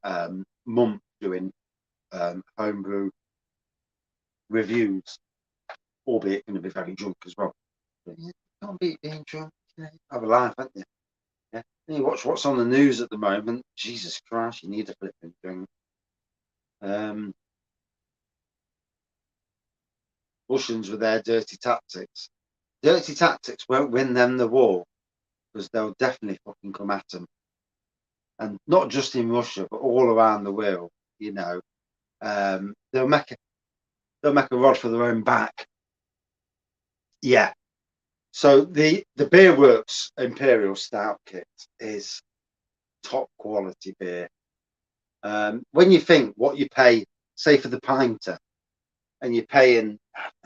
month doing homebrew reviews, albeit going to be very drunk as well. But yeah, you can't beat being drunk. You know, have a life, haven't you? Yeah. And you watch what's on the news at the moment. Jesus Christ, you need a flipping drink. Russians with their dirty tactics. Dirty tactics won't win them the war, because they'll definitely fucking come at them. And not just in Russia, but all around the world, you know. They'll make a rod for their own back. Yeah. So the Beer Works Imperial Stout kit is top quality beer. When you think what you pay, say for the pinter, and you're paying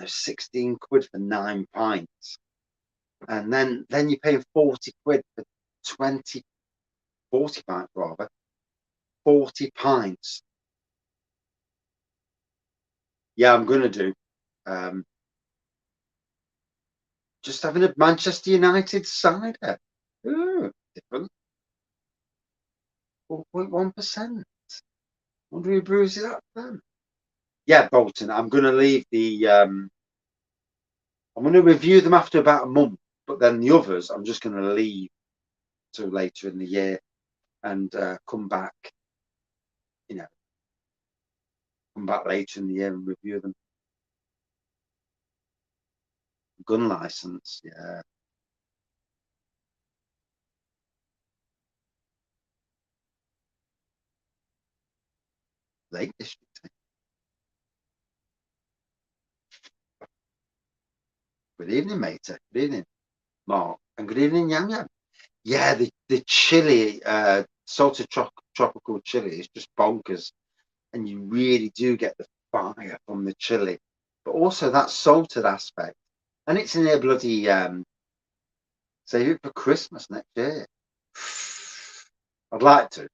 16 quid for 9 pints, and then you're paying 40 quid for 40 pints rather, 40 pints. Yeah, I'm gonna do. Just having a Manchester United cider. Ooh, different. 4.1%. Wonder who brews it up then. Yeah, Bolton. I'm gonna leave the I'm gonna review them after about a month, but then the others I'm just gonna leave till later in the year and come back, you know, come back later in the year and review them. Gun license, yeah. Lake District. Good evening, mate. Good evening, Mark. And good evening, Yam Yam. Yeah, the chili, salted tropical chili is just bonkers. And you really do get the fire from the chili, but also that salted aspect. And it's in a bloody save it for Christmas next year. I'd like to.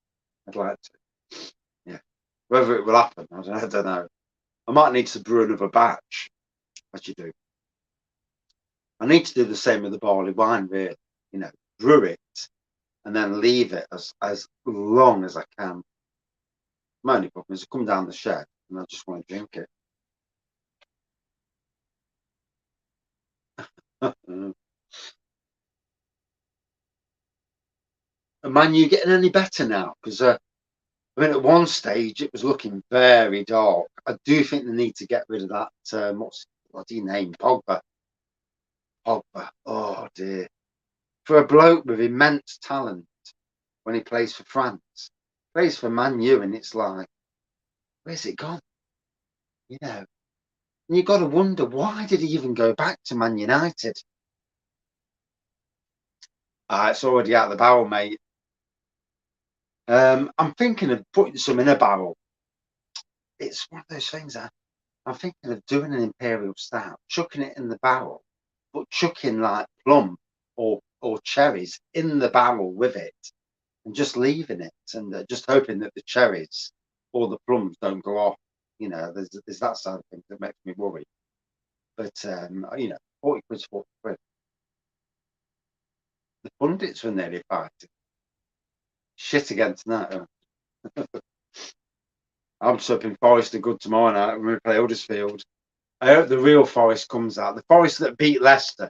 Yeah. Whether it will happen, I don't know. I might need to brew another batch, as you do. I need to do the same with the barley wine, really. You know, brew it and then leave it as long as I can. My only problem is I come down the shed and I just want to drink it. And man, you getting any better now? Because I mean, at one stage it was looking very dark. I do think they need to get rid of that. What's his name? Pogba. Pogba. Oh dear. For a bloke with immense talent, when he plays for France, plays for Man U, and it's like, where's it gone? You know, and you've got to wonder, why did he even go back to Man United? It's already out of the barrel, mate. I'm thinking of putting some in a barrel. It's one of those things that I'm thinking of doing an imperial stout, chucking it in the barrel, but chucking like plum or cherries in the barrel with it, and just leaving it, and just hoping that the cherries or the plums don't go off. You know, there's that side of things that makes me worry. But you know, 40 quid's 40 quid. The pundits were nearly fighting. Shit against that. I'm just hoping Forest are good tomorrow night when we play Huddersfield. I hope the real Forest comes out. The Forest that beat Leicester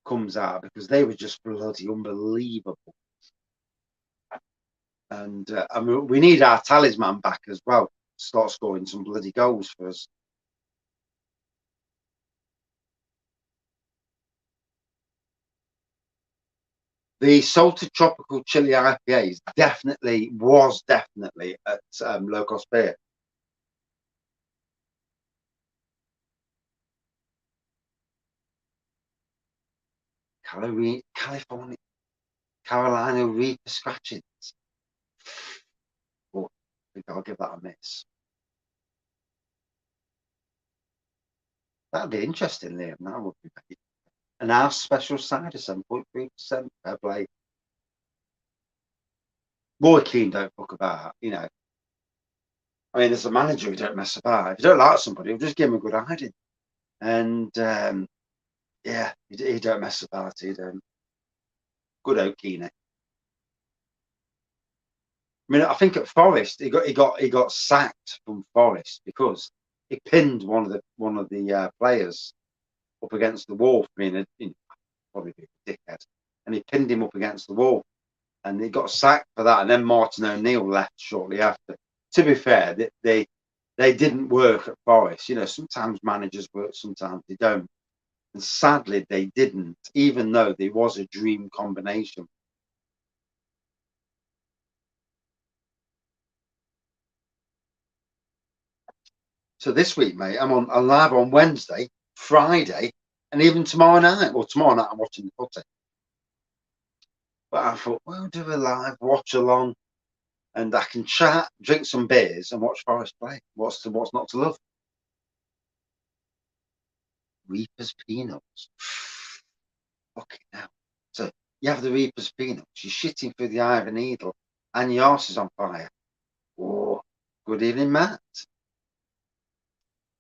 comes out, because they were just bloody unbelievable. And I mean, we need our talisman back as well. Start scoring some bloody goals for us. The salted tropical chili IPA was definitely at low cost beer. California, Carolina Reaper scratchings. Oh, I think I'll give that a miss. That'd be interesting, Liam. That would be great. And our special cider, 7.3%. Fair play. Roy Keane don't fuck about, you know. I mean, as a manager, he don't mess about. If you don't like somebody, he'll just give him a good hiding. And yeah, he don't mess about. He'd good old Keane. I mean, I think at Forest, he got sacked from Forest because he pinned one of the players up against the wall for being probably a dickhead, and he pinned him up against the wall, and he got sacked for that. And then Martin O'Neill left shortly after. To be fair, they didn't work at Forest. You know, sometimes managers work, sometimes they don't. And sadly, they didn't, even though there was a dream combination. So this week, mate, I'm live on Wednesday, Friday, and even tomorrow night. Well, tomorrow night I'm watching the footy. But I thought, well, do a live watch along, and I can chat, drink some beers, and watch Forest play. What's not to love? Reaper's peanuts. Fucking hell. So you have the Reaper's peanuts, you're shitting through the eye of a needle, and your arse is on fire. Oh, good evening, Matt.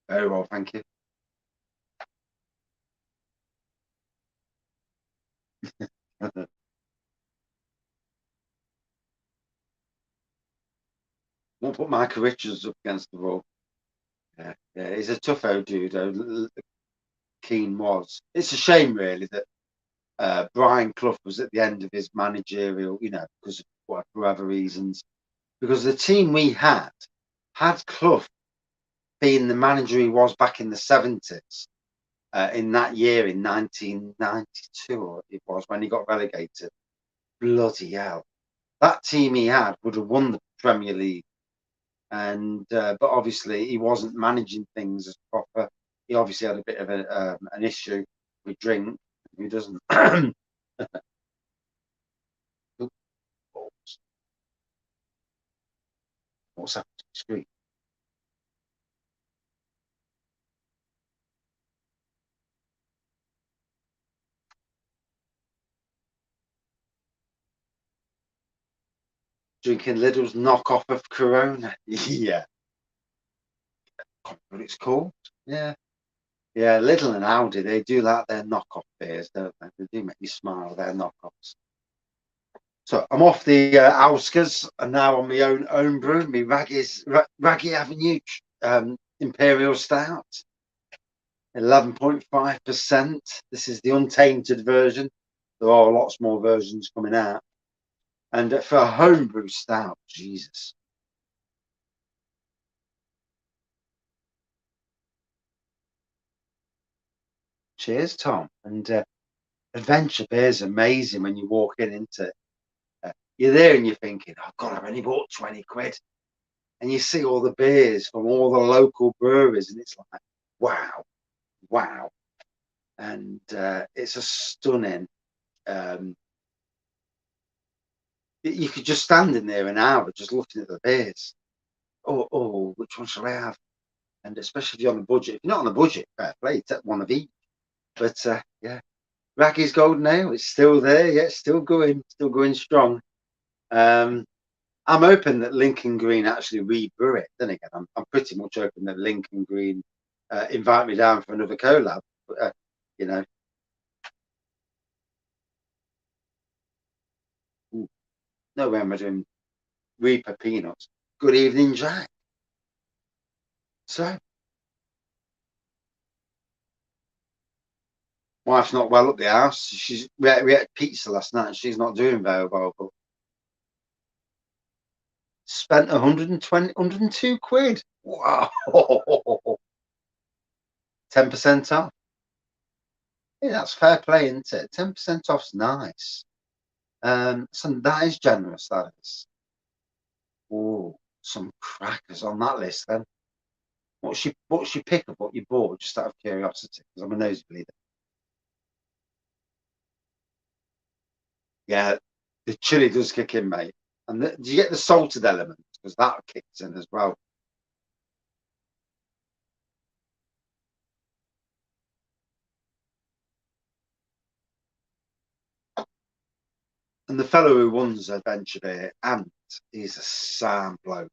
Very well, thank you. Won't put Michael Richards up against the wall. Yeah, yeah, he's a tough old dude. Keane was. It's a shame, really, that Brian Clough was at the end of his managerial, you know, because of whatever reasons. Because the team we had Clough being the manager he was back in the 70s, in that year in 1992, it was when he got relegated. Bloody hell. That team he had would have won the Premier League. And but obviously he wasn't managing things as proper. He obviously had a bit of an issue with drink. He doesn't. What's happened to the screen? Drinking Lidl's knockoff of Corona. Yeah, what it's called. Yeah, yeah. Lidl and Aldi, they do like their knockoff beers, don't they? They do make me smile. Their knockoffs. So I'm off the Alskas and now on my own brew, my Raggy Avenue Imperial Stout, 11.5%. This is the untainted version. There are lots more versions coming out. And for a homebrew stout, Jesus. Cheers, Tom. And Adventure Beer is amazing when you walk into it. You're there and you're thinking, oh God, I've only bought 20 quid. And you see all the beers from all the local breweries, and it's like, wow, wow. And it's a stunning. Um, you could just stand in there an hour just looking at the beers. Oh, which one shall I have? And especially if you're on a budget. If you're not on a budget, fair play, take one of each. But yeah, Raggy's Golden Ale, it's still there. Yeah, it's still going strong. I'm hoping that Lincoln Green actually rebrew it. Then again, I'm pretty much hoping that Lincoln Green invite me down for another collab. But, you know, no way am I doing Reaper Peanuts. Good evening, Jack. So, Wife's not well at the house. We ate pizza last night. She's not doing very well, but spent 120, 102 quid. Wow. 10% off. Yeah, that's fair play, isn't it? 10% off's nice. So that is generous, that is. Oh, some crackers on that list then. What's your pick of what you bought, just out of curiosity? Because I'm a nosebleeder. Yeah, the chili does kick in, mate. And do you get the salted element? Because that kicks in as well. And the fellow who runs Adventure Beer, Ant, he's a sound bloke.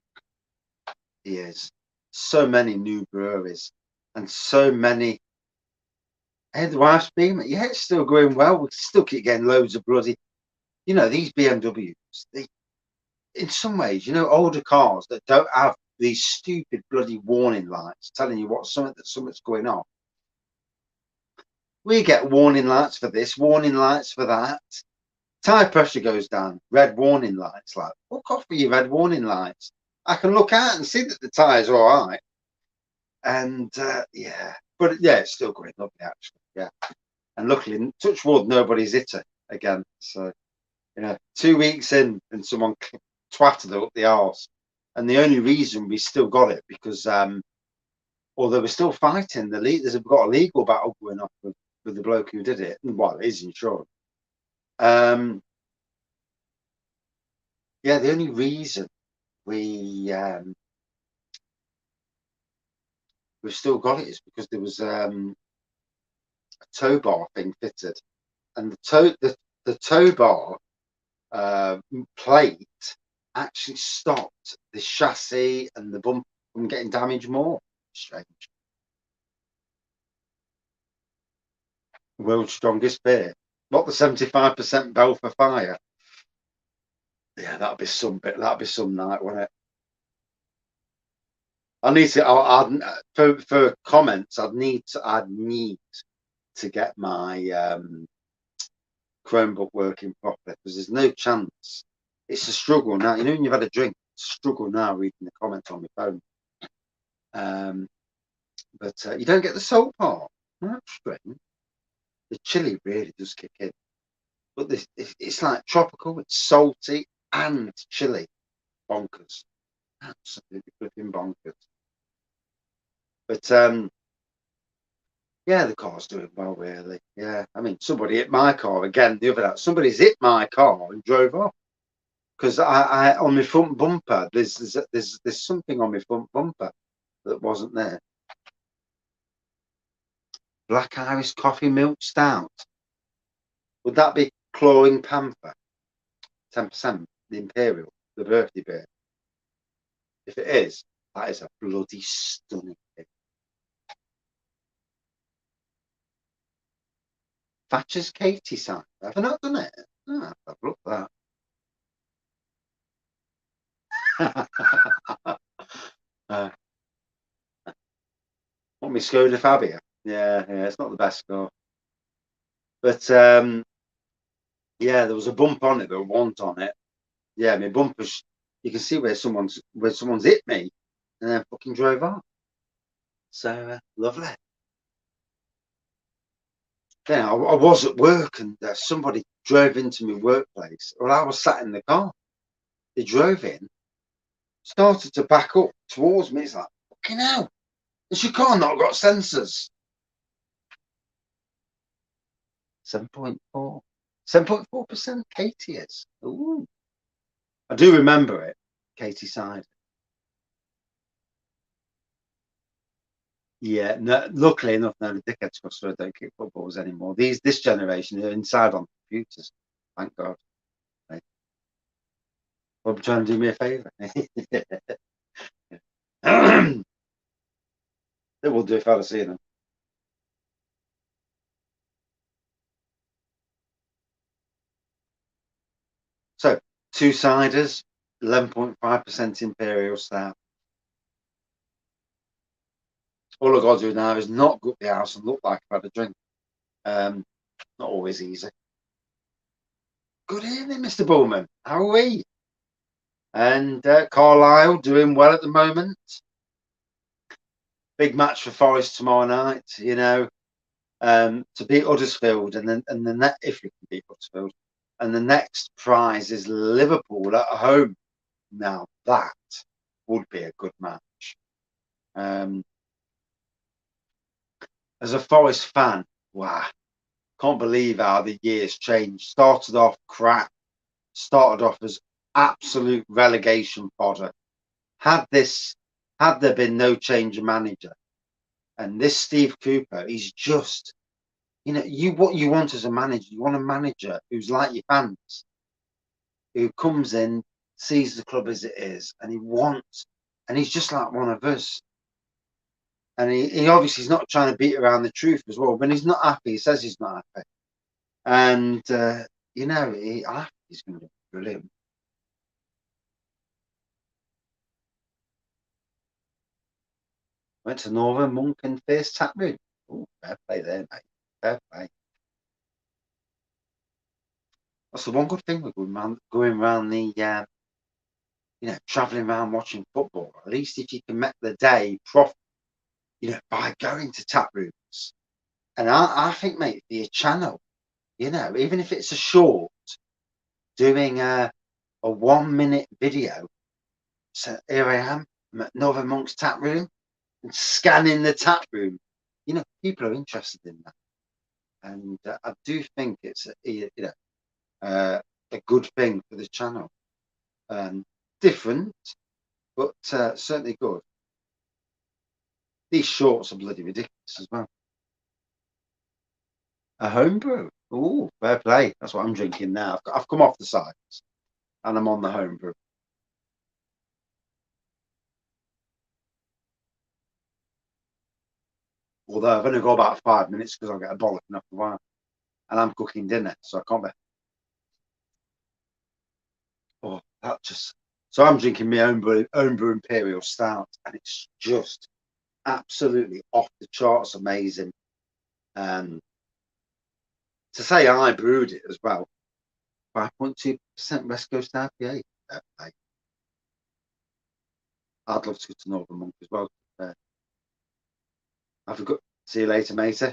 He is. So many new breweries and so many. Hey, the wife's been, yeah, it's still going well. We still keep getting loads of bloody, these BMWs. In some ways, older cars that don't have these stupid bloody warning lights telling you something's going on. We get warning lights for this, warning lights for that. Tire pressure goes down, red warning lights. Like, fuck off with your red warning lights. I can look out and see that the tire's all right. And yeah, but yeah, it's still going lovely actually. Yeah, and luckily, touch wood, nobody's hit her again. So 2 weeks in, and someone twatted her up the arse. And the only reason we still got it because although we're still fighting, there's got a legal battle going on with the bloke who did it. Well, it is insured. Yeah, the only reason we've still got it is because there was a tow bar thing fitted, and the tow bar plate actually stopped the chassis and the bump from getting damaged more. Strange. World's strongest beer. What, the 75% bell for fire? Yeah, that'd be some bit. That'd be some night, wouldn't it? I need to. For comments. I'd need to get my Chromebook working properly because there's no chance. It's a struggle now. When you've had a drink, it's a struggle now reading the comments on my phone. But you don't get the salt part. That's strange. The chili really does kick in. But it's like tropical. It's salty and chili. Bonkers. Absolutely flipping bonkers. But yeah, the car's doing well, really. Yeah, I mean, somebody hit my car again the other day. Somebody's hit my car and drove off because I on my front bumper. There's something on my front bumper that wasn't there. Black Iris Coffee Milk Stout. Would that be Clawing Panther? 10%, the Imperial, the birthday beer. If it is, that is a bloody stunning thing. Thatcher's Katie cider. Have I not done it? Oh, I've looked at that. What, me Skoda Fabia? Yeah, it's not the best score. But yeah, there was a bump on it, there was a want on it. Yeah, my bumpers, you can see where someone's hit me and then fucking drove off. So lovely. Then I was at work and somebody drove into my workplace. Well, I was sat in the car. They drove in, started to back up towards me. It's like, fucking hell. Has your car not got sensors? 7.4. 7.4% Katie is. Ooh. I do remember it. Katie Cider. Yeah, no, luckily enough, no, the dickheads customer don't kick footballs anymore. This generation are inside on computers. Thank God. Right. Well, trying to do me a favour. It will do if I'd have seen them. So, two ciders, 11.5% Imperial Stout. All I've got to do now is not go up the house and look like I've had a drink. Not always easy. Good evening, Mr. Bowman. How are we? And Carlisle doing well at the moment. Big match for Forest tomorrow night. To beat Huddersfield, and the net, if we can beat Huddersfield, and the next prize is Liverpool at home. Now that would be a good match. As a Forest fan, wow, can't believe how the years changed. Started off crap, started off as absolute relegation fodder. Had there been no change of manager, and this Steve Cooper, he's just, what you want as a manager, you want a manager who's like your fans, who comes in, sees the club as it is, and he's just like one of us. And he obviously is not trying to beat around the truth as well. When he's not happy, he says he's not happy. And, I think he's going to be brilliant. Went to Northern Monk and Fierce Taproom. Oh, fair play there, mate. Fair play. That's the one good thing with going around the, travelling around watching football. At least if you can make the day profit, by going to tap rooms. And I think, mate, for your channel, even if it's a short, doing a 1 minute video. So here I am, I'm at Northern Monk's tap room and scanning the tap room. People are interested in that. And I do think it's a good thing for the channel. Different, but certainly good. These shorts are bloody ridiculous as well. A homebrew. Oh, fair play. That's what I'm drinking now. I've come off the sides and I'm on the homebrew. Although I've only got about 5 minutes because I'll get a bollocking after a while. And I'm cooking dinner, so I can't be. Oh, that just. So I'm drinking my own brew Imperial Stout, and it's just absolutely off the charts amazing. To say I brewed it as well, 5.2% West Coast IPA. I'd love to go to Northern Monk as well. Have a good. See you later, matey.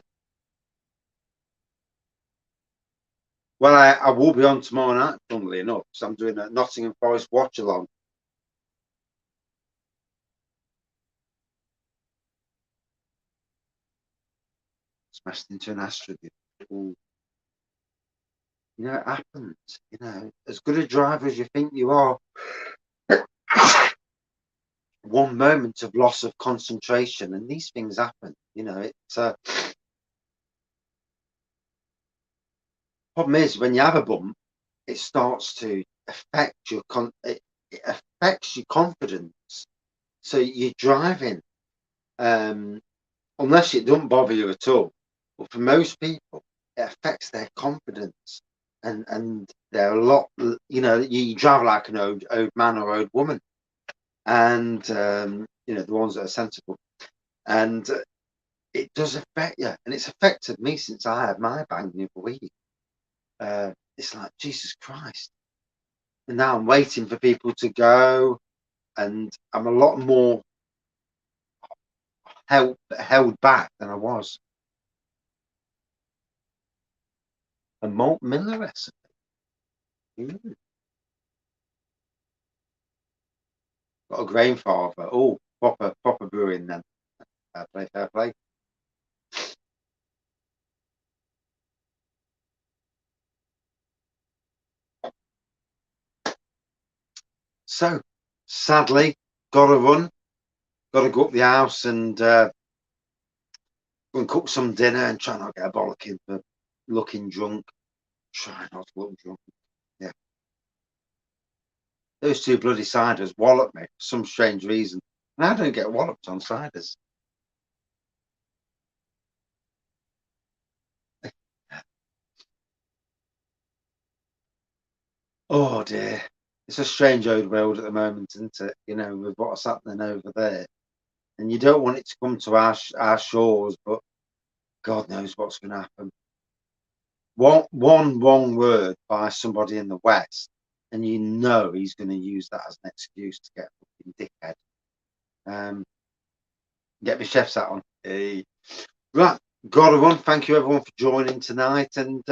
Well, I will be on tomorrow night, funnily enough, because I'm doing a Nottingham Forest watch along. Smashed into an Astra. Ooh. It happens. As good a driver as you think you are, one moment of loss of concentration, and these things happen. It's problem is when you have a bump, it starts to affect it affects your confidence. So you're driving, unless it doesn't bother you at all. But for most people, it affects their confidence, and they're a lot. You drive like an old man or old woman, and the ones that are sensible, and it does affect you, and it's affected me since I had my bang the other week. It's like Jesus Christ, and now I'm waiting for people to go, and I'm a lot more held back than I was. A malt Miller recipe. Got a grain father. Oh, proper brewing then. Fair play. So, sadly, gotta run. Gotta go up the house and go and cook some dinner and try not to get a bollocking for looking drunk. Try not to look drunk. Yeah. Those two bloody ciders wallop me for some strange reason. And I don't get walloped on ciders. Oh dear. It's a strange old world at the moment, isn't it? With what's happening over there. And you don't want it to come to our shores, but God knows what's going to happen. one wrong word by somebody in the West, and you know he's going to use that as an excuse to get a fucking dickhead. Get my chef's hat on. Hey. Right, gotta run. Thank you everyone for joining tonight, and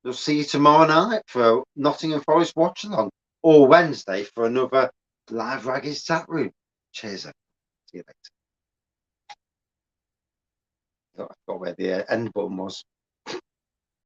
we'll see you tomorrow night for Nottingham Forest watch along, or Wednesday for another live Wraggys Taproom. Cheers, everyone. See you later. I forgot where the end button was.